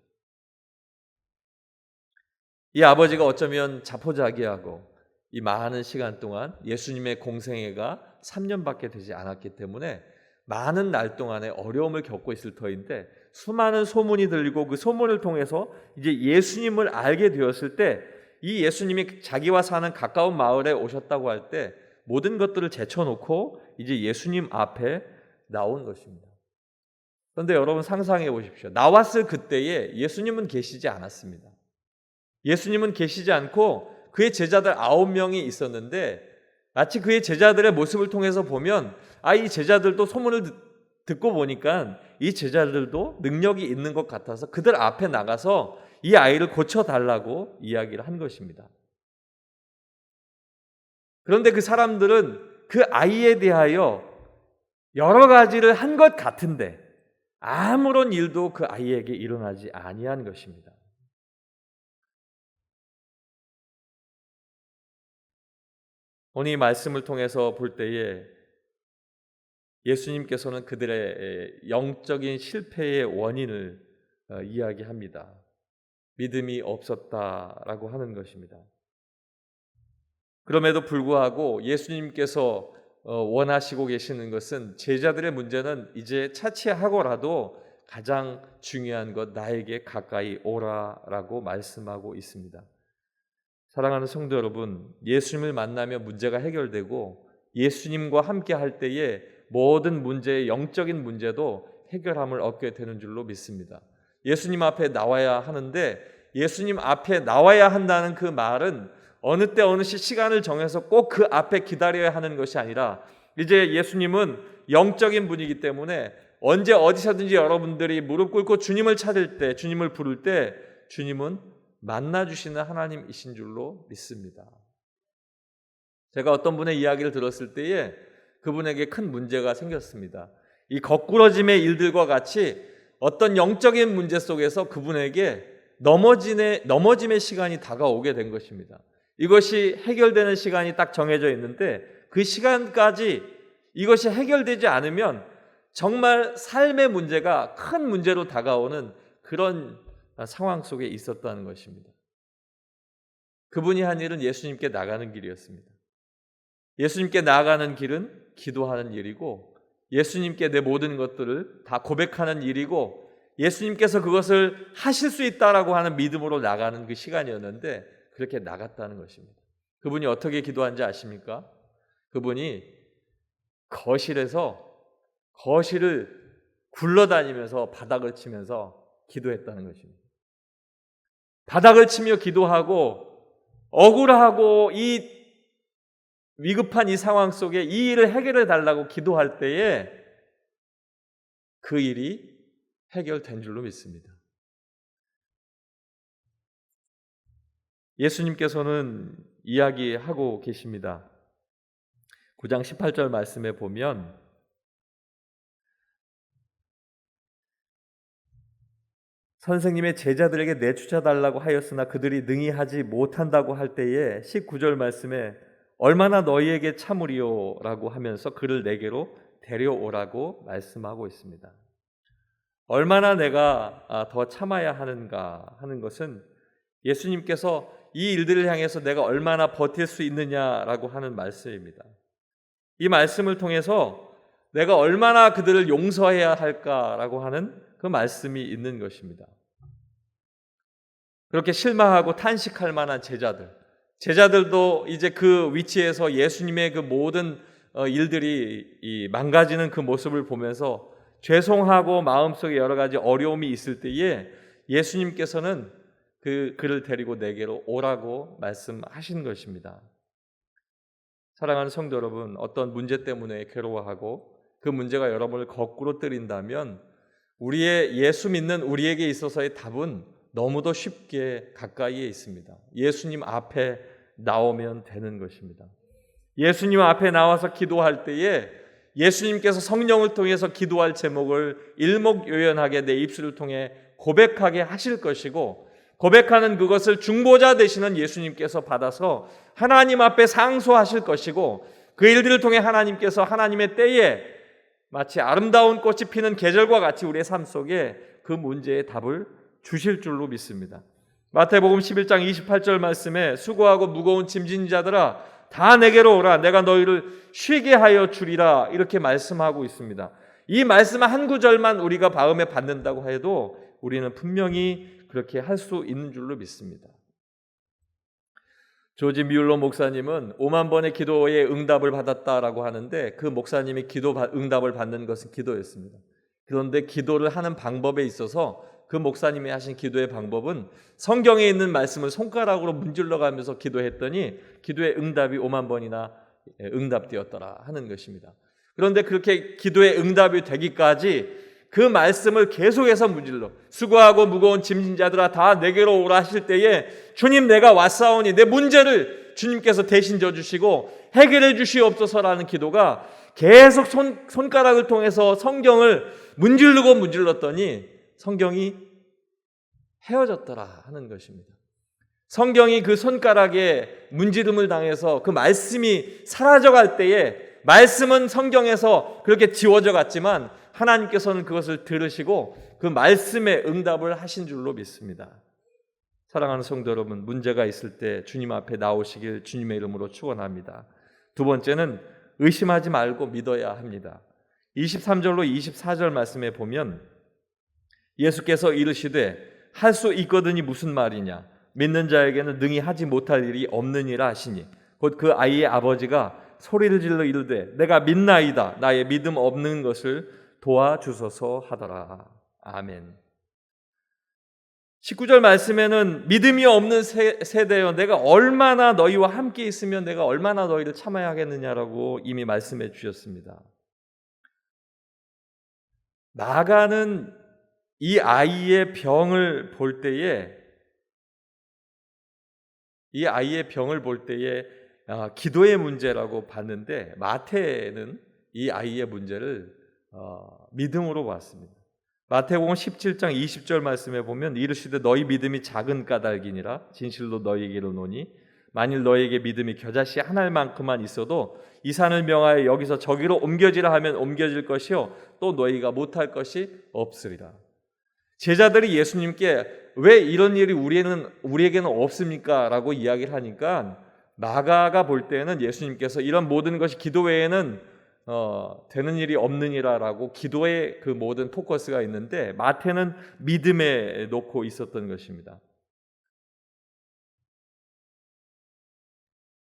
이 아버지가 어쩌면 자포자기하고 이 많은 시간 동안 예수님의 공생애가 3년밖에 되지 않았기 때문에 많은 날 동안에 어려움을 겪고 있을 터인데 수많은 소문이 들리고 그 소문을 통해서 이제 예수님을 알게 되었을 때 이 예수님이 자기와 사는 가까운 마을에 오셨다고 할 때 모든 것들을 제쳐놓고 이제 예수님 앞에 나온 것입니다. 그런데 여러분 상상해 보십시오. 나왔을 그때에 예수님은 계시지 않았습니다. 예수님은 계시지 않고 그의 제자들 9명이 있었는데 마치 그의 제자들의 모습을 통해서 보면 이 제자들도 소문을 듣고 보니까 이 제자들도 능력이 있는 것 같아서 그들 앞에 나가서 이 아이를 고쳐달라고 이야기를 한 것입니다. 그런데 그 사람들은 그 아이에 대하여 여러 가지를 한 것 같은데 아무런 일도 그 아이에게 일어나지 아니한 것입니다. 오늘 이 말씀을 통해서 볼 때에 예수님께서는 그들의 영적인 실패의 원인을 이야기합니다. 믿음이 없었다라고 하는 것입니다. 그럼에도 불구하고 예수님께서 원하시고 계시는 것은 제자들의 문제는 이제 차치하고라도 가장 중요한 것 나에게 가까이 오라라고 말씀하고 있습니다. 사랑하는 성도 여러분, 예수님을 만나며 문제가 해결되고 예수님과 함께 할 때에 모든 문제의 영적인 문제도 해결함을 얻게 되는 줄로 믿습니다. 예수님 앞에 나와야 하는데 예수님 앞에 나와야 한다는 그 말은 어느 때 어느 시간을 정해서 꼭 그 앞에 기다려야 하는 것이 아니라 이제 예수님은 영적인 분이기 때문에 언제 어디서든지 여러분들이 무릎 꿇고 주님을 찾을 때, 주님을 부를 때 주님은 만나주시는 하나님이신 줄로 믿습니다. 제가 어떤 분의 이야기를 들었을 때에 그분에게 큰 문제가 생겼습니다. 이 거꾸러짐의 일들과 같이 어떤 영적인 문제 속에서 그분에게 넘어짐의 시간이 다가오게 된 것입니다. 이것이 해결되는 시간이 딱 정해져 있는데 그 시간까지 이것이 해결되지 않으면 정말 삶의 문제가 큰 문제로 다가오는 그런 상황 속에 있었다는 것입니다. 그분이 한 일은 예수님께 나가는 길이었습니다. 예수님께 나아가는 길은 기도하는 일이고 예수님께 내 모든 것들을 다 고백하는 일이고 예수님께서 그것을 하실 수 있다라고 하는 믿음으로 나가는 그 시간이었는데 그렇게 나갔다는 것입니다. 그분이 어떻게 기도한지 아십니까? 그분이 거실을 굴러다니면서 바닥을 치면서 기도했다는 것입니다. 바닥을 치며 기도하고 억울하고 이 위급한 이 상황 속에 이 일을 해결해 달라고 기도할 때에 그 일이 해결된 줄로 믿습니다. 예수님께서는 이야기하고 계십니다. 9장 18절 말씀에 보면 선생님의 제자들에게 내쫓아달라고 하였으나 그들이 능히 하지 못한다고 할 때에 19절 말씀에 얼마나 너희에게 참으리요 라고 하면서 그를 내게로 데려오라고 말씀하고 있습니다. 얼마나 내가 더 참아야 하는가 하는 것은 예수님께서 이 일들을 향해서 내가 얼마나 버틸 수 있느냐라고 하는 말씀입니다. 이 말씀을 통해서 내가 얼마나 그들을 용서해야 할까라고 하는 그 말씀이 있는 것입니다. 그렇게 실망하고 탄식할 만한 제자들도 이제 그 위치에서 예수님의 그 모든 일들이 망가지는 그 모습을 보면서 죄송하고 마음속에 여러 가지 어려움이 있을 때에 예수님께서는 그를 데리고 내게로 오라고 말씀하신 것입니다. 사랑하는 성도 여러분, 어떤 문제 때문에 괴로워하고 그 문제가 여러분을 거꾸로 때린다면 우리의 예수 믿는 우리에게 있어서의 답은 너무도 쉽게 가까이에 있습니다. 예수님 앞에 나오면 되는 것입니다. 예수님 앞에 나와서 기도할 때에 예수님께서 성령을 통해서 기도할 제목을 일목요연하게 내 입술을 통해 고백하게 하실 것이고 고백하는 그것을 중보자 되시는 예수님께서 받아서 하나님 앞에 상소하실 것이고 그 일들을 통해 하나님께서 하나님의 때에 마치 아름다운 꽃이 피는 계절과 같이 우리의 삶 속에 그 문제의 답을 주실 줄로 믿습니다. 마태복음 11장 28절 말씀에 수고하고 무거운 짐진 자들아 다 내게로 오라 내가 너희를 쉬게 하여 주리라 이렇게 말씀하고 있습니다. 이 말씀 한 구절만 우리가 마음에 받는다고 해도 우리는 분명히 그렇게 할 수 있는 줄로 믿습니다. 조지 뮬러 목사님은 5만 번의 기도에 응답을 받았다라고 하는데 그 목사님이 응답을 받는 것은 기도였습니다. 그런데 기도를 하는 방법에 있어서 그 목사님이 하신 기도의 방법은 성경에 있는 말씀을 손가락으로 문질러 가면서 기도했더니 기도의 응답이 5만 번이나 응답되었더라 하는 것입니다. 그런데 그렇게 기도의 응답이 되기까지 그 말씀을 계속해서 문질러 수고하고 무거운 짐진 자들아 다 내게로 오라 하실 때에 주님 내가 왔사오니 내 문제를 주님께서 대신 져주시고 해결해 주시옵소서라는 기도가 계속 손가락을 통해서 성경을 문질렀더니 성경이 헤어졌더라 하는 것입니다. 성경이 그 손가락에 문지름을 당해서 그 말씀이 사라져갈 때에 말씀은 성경에서 그렇게 지워져 갔지만 하나님께서는 그것을 들으시고 그 말씀에 응답을 하신 줄로 믿습니다. 사랑하는 성도 여러분, 문제가 있을 때 주님 앞에 나오시길 주님의 이름으로 축원합니다. 두 번째는 의심하지 말고 믿어야 합니다. 23절로 24절 말씀에 보면 예수께서 이르시되 할 수 있거든이 무슨 말이냐 믿는 자에게는 능히 하지 못할 일이 없느니라 하시니 곧 그 아이의 아버지가 소리를 질러 이르되 내가 믿나이다 나의 믿음 없는 것을 도와주소서 하더라. 아멘. 19절 말씀에는 믿음이 없는 세대여 내가 얼마나 너희와 함께 있으면 내가 얼마나 너희를 참아야 하겠느냐라고 이미 말씀해 주셨습니다. 나아가는 이 아이의 병을 볼 때에 기도의 문제라고 봤는데 마태는 이 아이의 문제를 믿음으로 봤습니다. 마태복음 17장 20절 말씀에 보면 이르시되 너희 믿음이 작은 까닭이니라 진실로 너희에게 이르노니 만일 너희에게 믿음이 겨자씨 한 알만큼만 있어도 이 산을 명하여 여기서 저기로 옮겨지라 하면 옮겨질 것이요 또 너희가 못할 것이 없으리라. 제자들이 예수님께 왜 이런 일이 우리에게는 없습니까? 라고 이야기를 하니까 마가가 볼 때는 예수님께서 이런 모든 것이 기도 외에는 되는 일이 없느니라라고 기도의 그 모든 포커스가 있는데 마태는 믿음에 놓고 있었던 것입니다.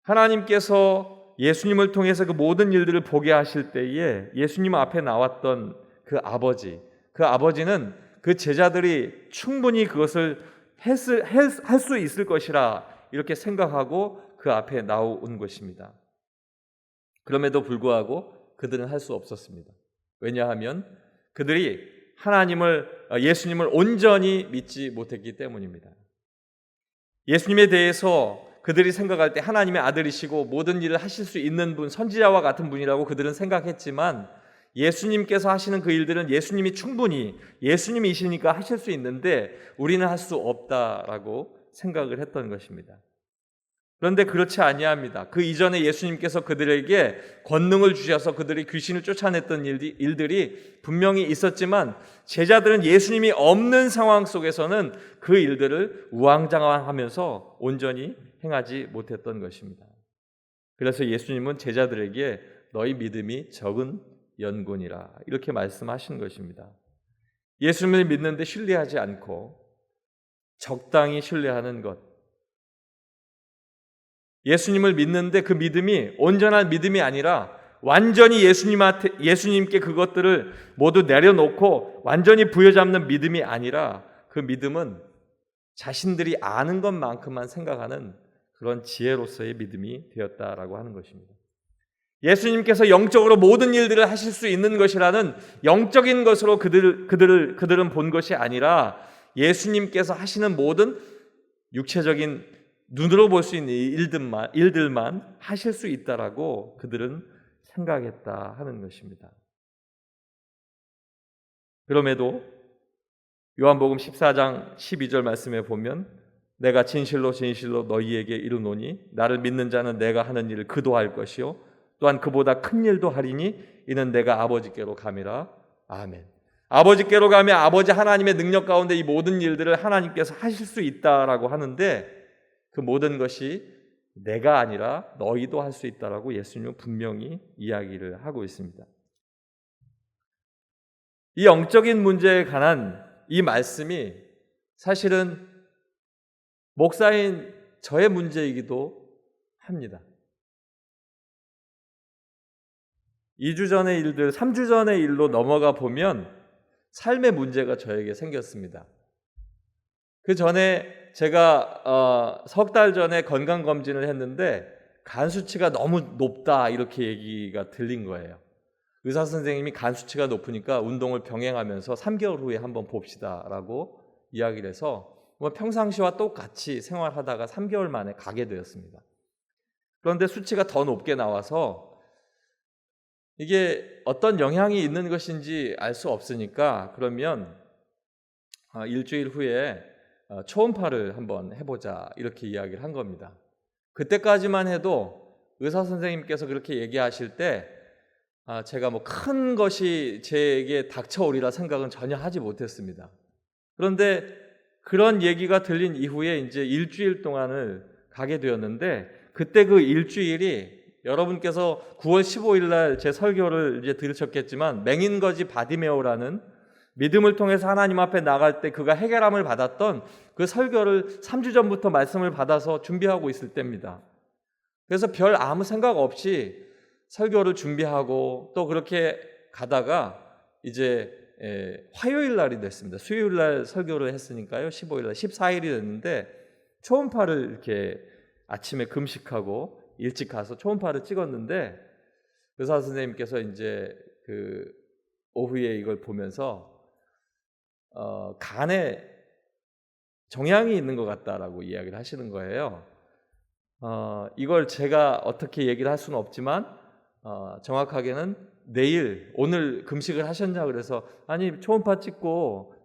하나님께서 예수님을 통해서 그 모든 일들을 보게 하실 때에 예수님 앞에 나왔던 그 아버지는 그 제자들이 충분히 그것을 할 수 있을 것이라 이렇게 생각하고 그 앞에 나온 것입니다. 그럼에도 불구하고 그들은 할 수 없었습니다. 왜냐하면 그들이 예수님을 온전히 믿지 못했기 때문입니다. 예수님에 대해서 그들이 생각할 때 하나님의 아들이시고 모든 일을 하실 수 있는 분, 선지자와 같은 분이라고 그들은 생각했지만 예수님께서 하시는 그 일들은 예수님이 충분히 예수님이시니까 하실 수 있는데 우리는 할 수 없다라고 생각을 했던 것입니다. 그런데 그렇지 아니합니다. 그 이전에 예수님께서 그들에게 권능을 주셔서 그들이 귀신을 쫓아냈던 일들이 분명히 있었지만 제자들은 예수님이 없는 상황 속에서는 그 일들을 우왕좌왕하면서 온전히 행하지 못했던 것입니다. 그래서 예수님은 제자들에게 너희 믿음이 적은 연곤이라 이렇게 말씀하신 것입니다. 예수님을 믿는데 신뢰하지 않고 적당히 신뢰하는 것, 예수님을 믿는데 그 믿음이 온전한 믿음이 아니라 완전히 예수님께 그것들을 모두 내려놓고 완전히 부여잡는 믿음이 아니라 그 믿음은 자신들이 아는 것만큼만 생각하는 그런 지혜로서의 믿음이 되었다라고 하는 것입니다. 예수님께서 영적으로 모든 일들을 하실 수 있는 것이라는 영적인 것으로 그들은 본 것이 아니라 예수님께서 하시는 모든 육체적인 눈으로 볼 수 있는 일들만 하실 수 있다라고 그들은 생각했다 하는 것입니다. 그럼에도 요한복음 14장 12절 말씀에 보면 내가 진실로 진실로 너희에게 이르노니 나를 믿는 자는 내가 하는 일을 그도 할 것이요 또한 그보다 큰 일도 하리니 이는 내가 아버지께로 감이라. 아멘. 아버지께로 가면 아버지 하나님의 능력 가운데 이 모든 일들을 하나님께서 하실 수 있다라고 하는데 그 모든 것이 내가 아니라 너희도 할 수 있다라고 예수님은 분명히 이야기를 하고 있습니다. 이 영적인 문제에 관한 이 말씀이 사실은 목사인 저의 문제이기도 합니다. 2주 전의 일들, 3주 전의 일로 넘어가 보면 삶의 문제가 저에게 생겼습니다. 그 전에 제가 석 달 전에 건강검진을 했는데 간 수치가 너무 높다 이렇게 얘기가 들린 거예요. 의사 선생님이 간 수치가 높으니까 운동을 병행하면서 3개월 후에 한번 봅시다라고 이야기를 해서 평상시와 똑같이 생활하다가 3개월 만에 가게 되었습니다. 그런데 수치가 더 높게 나와서 이게 어떤 영향이 있는 것인지 알 수 없으니까 그러면 일주일 후에 초음파를 한번 해보자 이렇게 이야기를 한 겁니다. 그때까지만 해도 의사 선생님께서 그렇게 얘기하실 때 제가 큰 것이 제게 닥쳐오리라 생각은 전혀 하지 못했습니다. 그런데 그런 얘기가 들린 이후에 이제 일주일 동안을 가게 되었는데 그때 그 일주일이 여러분께서 9월 15일 날 제 설교를 이제 들으셨겠지만 맹인거지 바디메오라는 믿음을 통해서 하나님 앞에 나갈 때 그가 해결함을 받았던 그 설교를 3주 전부터 말씀을 받아서 준비하고 있을 때입니다. 그래서 별 아무 생각 없이 설교를 준비하고 또 그렇게 가다가 이제 화요일 날이 됐습니다. 수요일 날 설교를 했으니까요. 15일 날 14일이 됐는데 초음파를 이렇게 아침에 금식하고 일찍 가서 초음파를 찍었는데 의사 선생님께서 이제 그 오후에 이걸 보면서 간에 종양이 있는 것 같다라고 이야기를 하시는 거예요. 이걸 제가 어떻게 얘기를 할 수는 없지만 정확하게는 내일 오늘 금식을 하셨냐 그래서 아니 초음파 찍고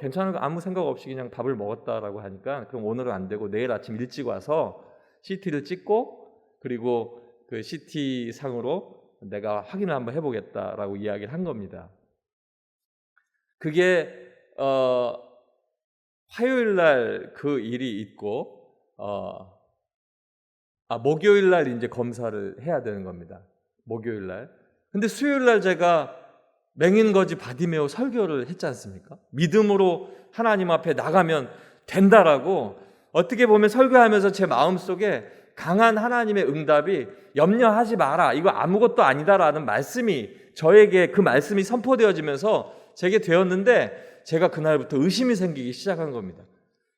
괜찮은 거 아무 생각 없이 그냥 밥을 먹었다라고 하니까 그럼 오늘은 안 되고 내일 아침 일찍 와서 CT를 찍고 그리고 그 CT 상으로 내가 확인을 한번 해보겠다라고 이야기를 한 겁니다. 그게 화요일 날 그 일이 있고 목요일 날 이제 검사를 해야 되는 겁니다. 목요일 날. 근데 수요일 날 제가 맹인거지 바디메오 설교를 했지 않습니까? 믿음으로 하나님 앞에 나가면 된다라고 어떻게 보면 설교하면서 제 마음속에 강한 하나님의 응답이 염려하지 마라. 이거 아무것도 아니다라는 말씀이 저에게 그 말씀이 선포되어지면서 제게 되었는데 제가 그날부터 의심이 생기기 시작한 겁니다.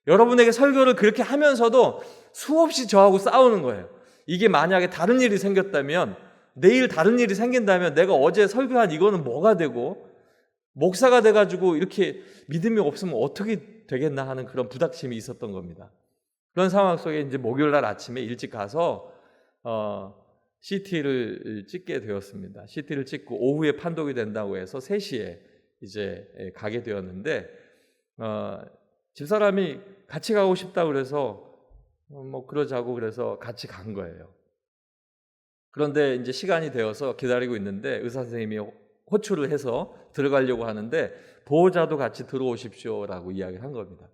여러분에게 설교를 그렇게 하면서도 수없이 저하고 싸우는 거예요. 이게 만약에 다른 일이 생겼다면 내일 다른 일이 생긴다면 내가 어제 설교한 이거는 뭐가 되고 목사가 돼가지고 이렇게 믿음이 없으면 어떻게 되겠나 하는 그런 부닥침이 있었던 겁니다. 그런 상황 속에 이제 목요일 날 아침에 일찍 가서 CT를 찍게 되었습니다. CT를 찍고 오후에 판독이 된다고 해서 3시에 이제 가게 되었는데 집사람이 같이 가고 싶다고 그래서 뭐 그러자고 그래서 같이 간 거예요. 그런데 이제 시간이 되어서 기다리고 있는데 의사 선생님이 호출을 해서 들어가려고 하는데 보호자도 같이 들어오십시오라고 이야기를 한 겁니다.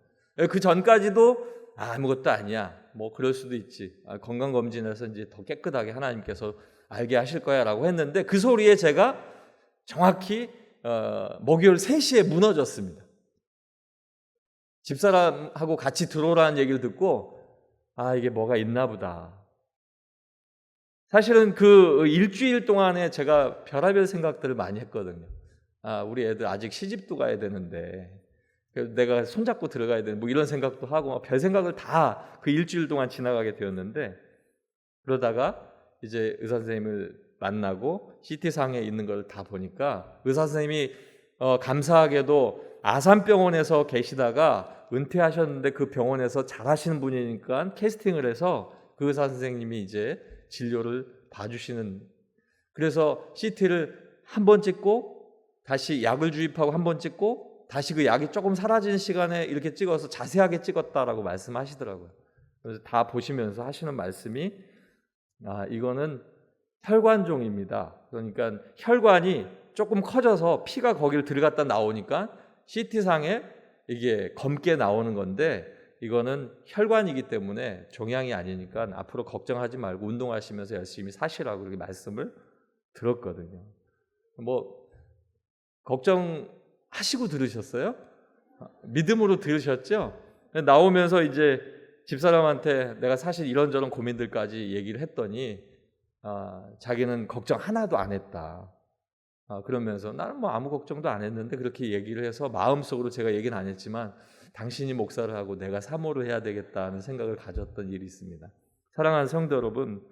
그 전까지도 아무것도 아니야. 뭐 그럴 수도 있지. 건강검진에서 이제 더 깨끗하게 하나님께서 알게 하실 거야라고 했는데 그 소리에 제가 정확히 목요일 3시에 무너졌습니다. 집사람하고 같이 들어오라는 얘기를 듣고 이게 뭐가 있나 보다. 사실은 그 일주일 동안에 제가 별의별 생각들을 많이 했거든요. 우리 애들 아직 시집도 가야 되는데 내가 손잡고 들어가야 되는 뭐 이런 생각도 하고 별 생각을 다 그 일주일 동안 지나가게 되었는데 그러다가 이제 의사 선생님을 만나고 CT상에 있는 걸 다 보니까 의사 선생님이 감사하게도 아산병원에서 계시다가 은퇴하셨는데 그 병원에서 잘하시는 분이니까 캐스팅을 해서 그 의사 선생님이 이제 진료를 봐주시는, 그래서 CT를 한 번 찍고 다시 약을 주입하고 한 번 찍고 다시 그 약이 조금 사라지는 시간에 이렇게 찍어서 자세하게 찍었다라고 말씀하시더라고요. 그래서 다 보시면서 하시는 말씀이 이거는 혈관종입니다. 그러니까 혈관이 조금 커져서 피가 거기를 들어갔다 나오니까 CT상에 이게 검게 나오는 건데 이거는 혈관이기 때문에 종양이 아니니까 앞으로 걱정하지 말고 운동하시면서 열심히 사시라고 그렇게 말씀을 들었거든요. 뭐 걱정하시고 들으셨어요? 믿음으로 들으셨죠? 나오면서 이제 집사람한테 내가 사실 이런저런 고민들까지 얘기를 했더니 자기는 걱정 하나도 안 했다. 그러면서 나는 뭐 아무 걱정도 안 했는데 그렇게 얘기를 해서 마음속으로 제가 얘기는 안 했지만 당신이 목사를 하고 내가 사모를 해야 되겠다는 생각을 가졌던 일이 있습니다. 사랑하는 성도 여러분,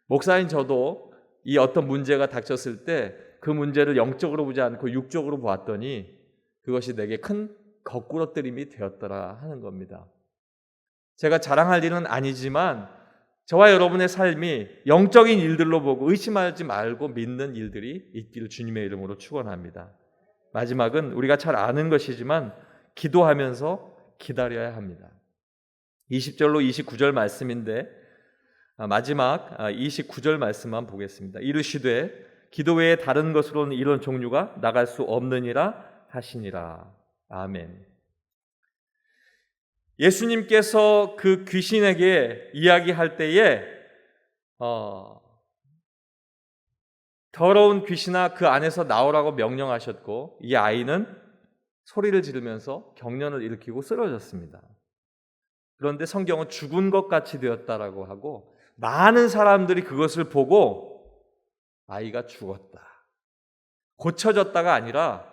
목사인 저도 이 어떤 문제가 닥쳤을 때 그 문제를 영적으로 보지 않고 육적으로 보았더니 그것이 내게 큰 거꾸러뜨림이 되었더라 하는 겁니다. 제가 자랑할 일은 아니지만 저와 여러분의 삶이 영적인 일들로 보고 의심하지 말고 믿는 일들이 있기를 주님의 이름으로 축원합니다. 마지막은 우리가 잘 아는 것이지만 기도하면서 기다려야 합니다. 20절로 29절 말씀인데 마지막 29절 말씀만 보겠습니다. 이르시되 기도 외에 다른 것으로는 이런 종류가 나갈 수 없느니라 하시니라. 아멘. 예수님께서 그 귀신에게 이야기할 때에 더러운 귀신아 그 안에서 나오라고 명령하셨고 이 아이는 소리를 지르면서 경련을 일으키고 쓰러졌습니다. 그런데 성경은 죽은 것 같이 되었다라고 하고 많은 사람들이 그것을 보고 아이가 죽었다, 고쳐졌다가 아니라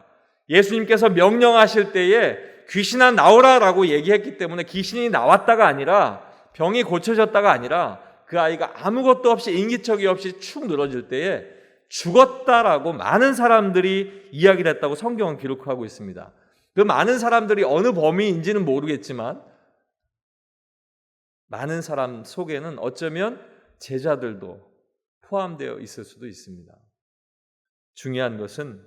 예수님께서 명령하실 때에 귀신아 나오라라고 얘기했기 때문에 귀신이 나왔다가 아니라 병이 고쳐졌다가 아니라 그 아이가 아무것도 없이 인기척이 없이 축 늘어질 때에 죽었다라고 많은 사람들이 이야기를 했다고 성경은 기록하고 있습니다. 그 많은 사람들이 어느 범위인지는 모르겠지만 많은 사람 속에는 어쩌면 제자들도 포함되어 있을 수도 있습니다. 중요한 것은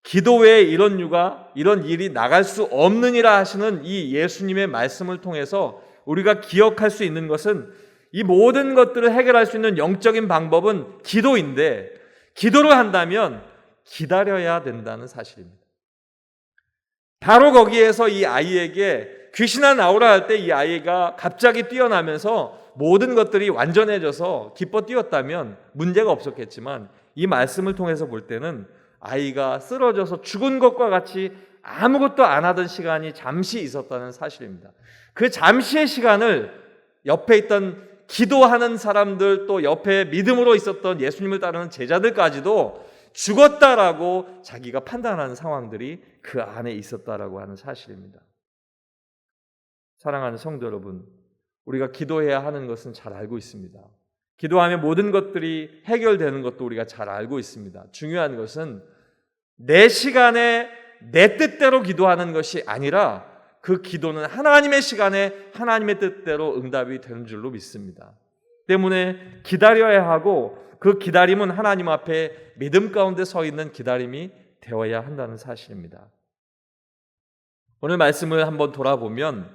기도 외에 이런 일이 나갈 수 없느니라 하시는 이 예수님의 말씀을 통해서 우리가 기억할 수 있는 것은 이 모든 것들을 해결할 수 있는 영적인 방법은 기도인데 기도를 한다면 기다려야 된다는 사실입니다. 바로 거기에서 이 아이에게 귀신아 나오라 할 때 이 아이가 갑자기 뛰어나면서 모든 것들이 완전해져서 기뻐 뛰었다면 문제가 없었겠지만 이 말씀을 통해서 볼 때는 아이가 쓰러져서 죽은 것과 같이 아무것도 안 하던 시간이 잠시 있었다는 사실입니다. 그 잠시의 시간을 옆에 있던 기도하는 사람들, 또 옆에 믿음으로 있었던 예수님을 따르는 제자들까지도 죽었다라고 자기가 판단하는 상황들이 그 안에 있었다라고 하는 사실입니다. 사랑하는 성도 여러분, 우리가 기도해야 하는 것은 잘 알고 있습니다. 기도하면 모든 것들이 해결되는 것도 우리가 잘 알고 있습니다. 중요한 것은 내 시간에 내 뜻대로 기도하는 것이 아니라 그 기도는 하나님의 시간에 하나님의 뜻대로 응답이 되는 줄로 믿습니다. 때문에 기다려야 하고 그 기다림은 하나님 앞에 믿음 가운데 서 있는 기다림이 되어야 한다는 사실입니다. 오늘 말씀을 한번 돌아보면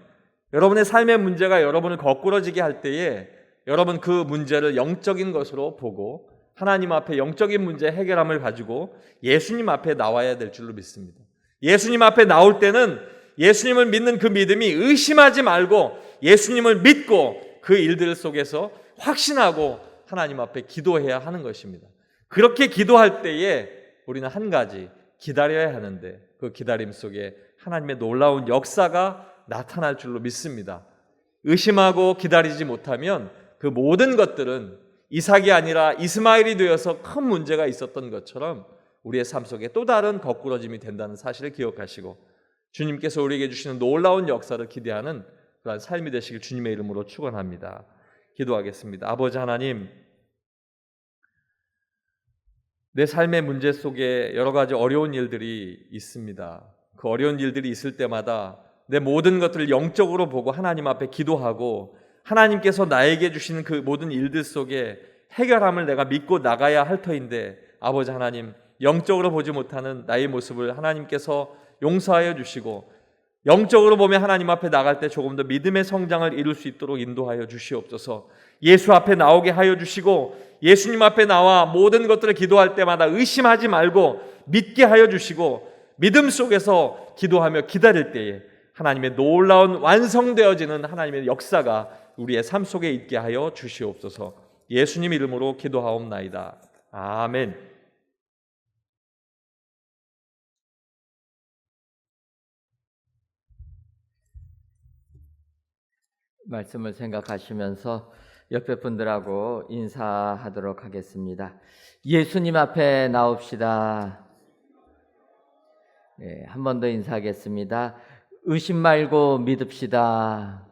여러분의 삶의 문제가 여러분을 거꾸러지게 할 때에 여러분 그 문제를 영적인 것으로 보고 하나님 앞에 영적인 문제 해결함을 가지고 예수님 앞에 나와야 될 줄로 믿습니다. 예수님 앞에 나올 때는 예수님을 믿는 그 믿음이 의심하지 말고 예수님을 믿고 그 일들 속에서 확신하고 하나님 앞에 기도해야 하는 것입니다. 그렇게 기도할 때에 우리는 한 가지 기다려야 하는데 그 기다림 속에 하나님의 놀라운 역사가 나타날 줄로 믿습니다. 의심하고 기다리지 못하면 그 모든 것들은 이삭이 아니라 이스마엘이 되어서 큰 문제가 있었던 것처럼 우리의 삶 속에 또 다른 거꾸러짐이 된다는 사실을 기억하시고 주님께서 우리에게 주시는 놀라운 역사를 기대하는 그러한 삶이 되시길 주님의 이름으로 축원합니다. 기도하겠습니다. 아버지 하나님, 내 삶의 문제 속에 여러 가지 어려운 일들이 있습니다. 그 어려운 일들이 있을 때마다 내 모든 것들을 영적으로 보고 하나님 앞에 기도하고 하나님께서 나에게 주시는 그 모든 일들 속에 해결함을 내가 믿고 나가야 할 터인데 아버지 하나님, 영적으로 보지 못하는 나의 모습을 하나님께서 용서하여 주시고 영적으로 보면 하나님 앞에 나갈 때 조금 더 믿음의 성장을 이룰 수 있도록 인도하여 주시옵소서. 예수 앞에 나오게 하여 주시고 예수님 앞에 나와 모든 것들을 기도할 때마다 의심하지 말고 믿게 하여 주시고 믿음 속에서 기도하며 기다릴 때에 하나님의 놀라운 완성되어지는 하나님의 역사가 우리의 삶 속에 있게 하여 주시옵소서. 예수님 이름으로 기도하옵나이다. 아멘. 말씀을 생각하시면서 옆에 분들하고 인사하도록 하겠습니다. 예수님 앞에 나옵시다. 네, 한 번 더 인사하겠습니다. 의심 말고 믿읍시다.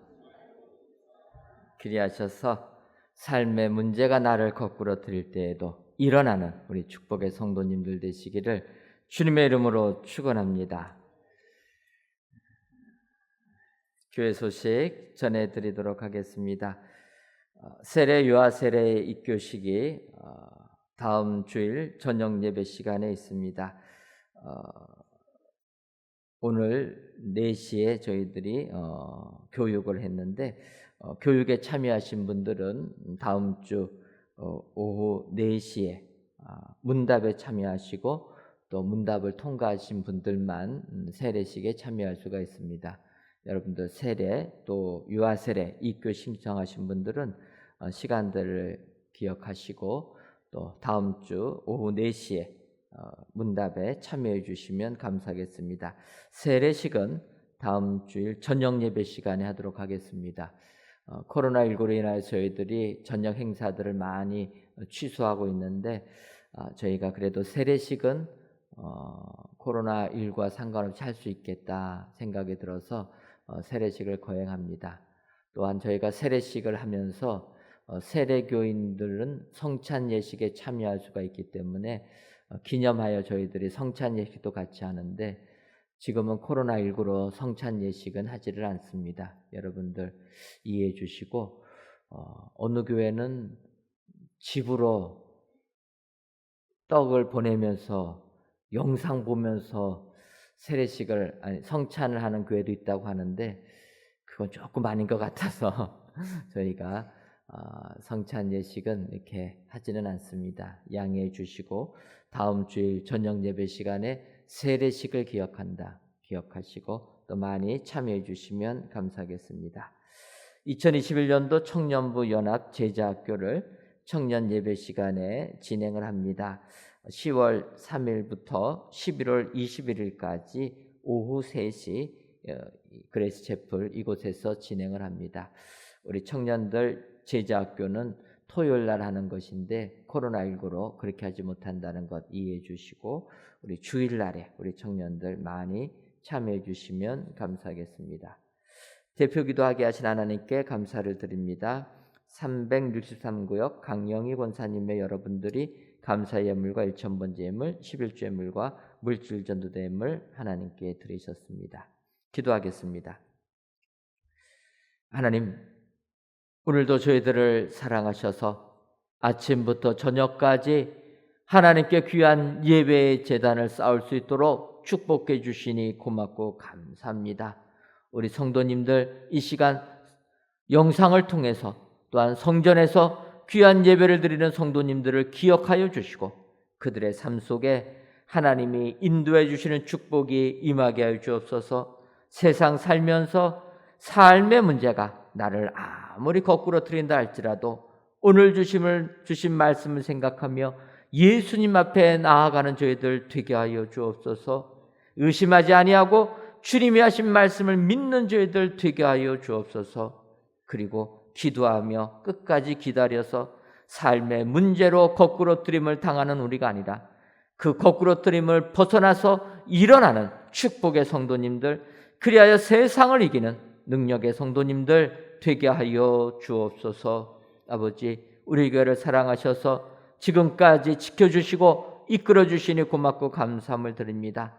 그리하셔서 삶의 문제가 나를 거꾸로 들일 때에도 일어나는 우리 축복의 성도님들 되시기를 주님의 이름으로 축원합니다. 교회 소식 전해드리도록 하겠습니다. 세례 유아 세례 입교식이 다음 주일 저녁 예배 시간에 있습니다. 오늘 4시에 저희들이 교육을 했는데 교육에 참여하신 분들은 다음 주 오후 4시에 문답에 참여하시고 또 문답을 통과하신 분들만 세례식에 참여할 수가 있습니다. 여러분들 세례 또 유아 세례 입교 신청하신 분들은 시간들을 기억하시고 또 다음 주 오후 4시에 문답에 참여해 주시면 감사하겠습니다. 세례식은 다음 주일 저녁 예배 시간에 하도록 하겠습니다. 코로나19로 인하여 저희들이 저녁 행사들을 많이 취소하고 있는데 저희가 그래도 세례식은 코로나19와 상관없이 할 수 있겠다 생각이 들어서 세례식을 거행합니다. 또한 저희가 세례식을 하면서 세례교인들은 성찬 예식에 참여할 수가 있기 때문에 기념하여 저희들이 성찬 예식도 같이 하는데 지금은 코로나19로 성찬 예식은 하지를 않습니다. 여러분들 이해해 주시고 어느 교회는 집으로 떡을 보내면서 영상 보면서 성찬을 하는 교회도 있다고 하는데 그건 조금 아닌 것 같아서 저희가 성찬 예식은 이렇게 하지는 않습니다. 양해해 주시고 다음 주일 저녁 예배 시간에 세례식을 기억하시고 또 많이 참여해 주시면 감사하겠습니다. 2021년도 청년부 연합 제자학교를 청년 예배 시간에 진행을 합니다. 10월 3일부터 11월 21일까지 오후 3시 그레이스 채플 이곳에서 진행을 합니다. 우리 청년들 제자학교는 토요일 날 하는 것인데 코로나19로 그렇게 하지 못한다는 것 이해해 주시고 우리 주일날에 우리 청년들 많이 참여해 주시면 감사하겠습니다. 대표 기도하게 하신 하나님께 감사를 드립니다. 363구역 강영희 권사님의 여러분들이 감사의 예물과 1,000번째 예물, 11주 예물과 물질 전도대 예물 하나님께 드리셨습니다. 기도하겠습니다. 하나님, 오늘도 저희들을 사랑하셔서 아침부터 저녁까지 하나님께 귀한 예배의 제단을 쌓을 수 있도록 축복해 주시니 고맙고 감사합니다. 우리 성도님들 이 시간 영상을 통해서 또한 성전에서 귀한 예배를 드리는 성도님들을 기억하여 주시고 그들의 삶 속에 하나님이 인도해 주시는 축복이 임하게 하여 주옵소서. 세상 살면서 삶의 문제가 나를 아무리 거꾸로 트린다 할지라도 오늘 주신 말씀을 생각하며 예수님 앞에 나아가는 저희들 되게 하여 주옵소서. 의심하지 아니하고 주님이 하신 말씀을 믿는 저희들 되게 하여 주옵소서. 그리고 기도하며 끝까지 기다려서 삶의 문제로 거꾸로 트림을 당하는 우리가 아니라 그 거꾸로 트림을 벗어나서 일어나는 축복의 성도님들, 그리하여 세상을 이기는 능력의 성도님들 되게 하여 주옵소서. 아버지, 우리 교회를 사랑하셔서 지금까지 지켜주시고 이끌어주시니 고맙고 감사함을 드립니다.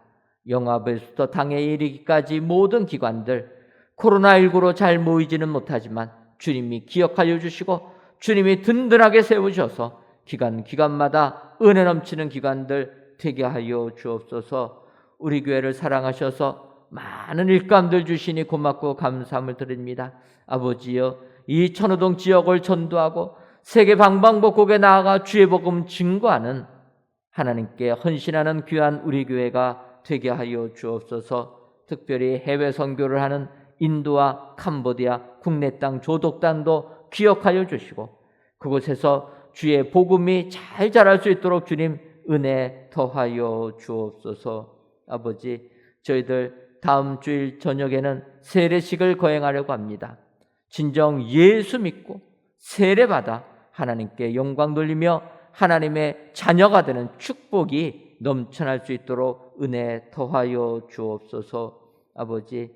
영화부터 당에 이르기까지 모든 기관들 코로나19로 잘 모이지는 못하지만 주님이 기억하여 주시고 주님이 든든하게 세우셔서 기관마다 은혜 넘치는 기관들 되게 하여 주옵소서. 우리 교회를 사랑하셔서 많은 일감들 주시니 고맙고 감사함을 드립니다. 아버지여, 이 천호동 지역을 전도하고 세계 방방곡곡에 나아가 주의 복음 증거하는 하나님께 헌신하는 귀한 우리 교회가 되게 하여 주옵소서. 특별히 해외 선교를 하는 인도와 캄보디아 국내 땅 조독단도 기억하여 주시고 그곳에서 주의 복음이 잘 자랄 수 있도록 주님 은혜 더하여 주옵소서. 아버지, 저희들 다음 주일 저녁에는 세례식을 거행하려고 합니다. 진정 예수 믿고 세례받아 하나님께 영광 돌리며 하나님의 자녀가 되는 축복이 넘쳐날 수 있도록 은혜 더하여 주옵소서. 아버지,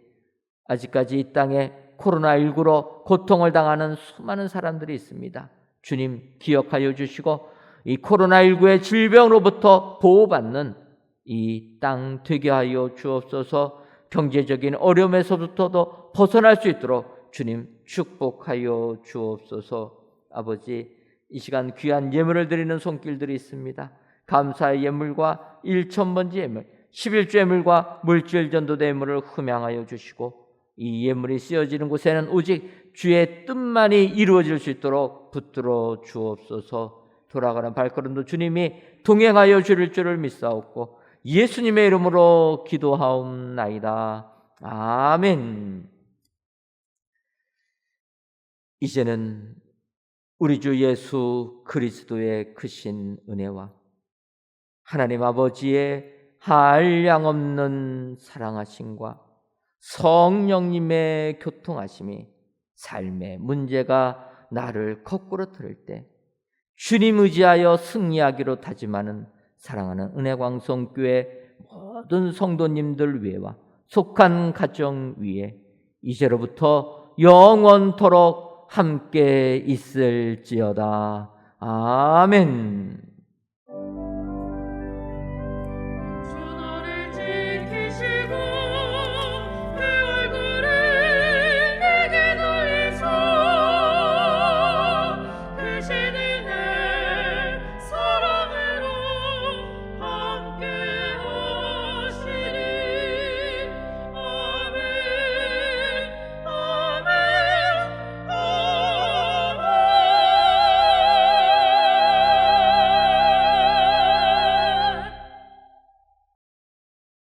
아직까지 이 땅에 코로나19로 고통을 당하는 수많은 사람들이 있습니다. 주님 기억하여 주시고 이 코로나19의 질병으로부터 보호받는 이 땅 되게 하여 주옵소서. 경제적인 어려움에서부터도 벗어날 수 있도록 주님 축복하여 주옵소서. 아버지, 이 시간 귀한 예물을 드리는 손길들이 있습니다. 감사의 예물과 1,000번째 예물, 11주 예물과 물질 전도대 예물을 흠양하여 주시고 이 예물이 쓰여지는 곳에는 오직 주의 뜻만이 이루어질 수 있도록 붙들어 주옵소서. 돌아가는 발걸음도 주님이 동행하여 주실 줄을 믿사옵고 예수님의 이름으로 기도하옵나이다. 아멘. 이제는 우리 주 예수 그리스도의 크신 은혜와 하나님 아버지의 한량없는 사랑하심과 성령님의 교통하심이 삶의 문제가 나를 거꾸로 틀을 때 주님 의지하여 승리하기로 다짐하는 사랑하는 은혜광성교회 모든 성도님들 위에와 속한 가정 위에 이제로부터 영원토록 함께 있을지어다. 아멘.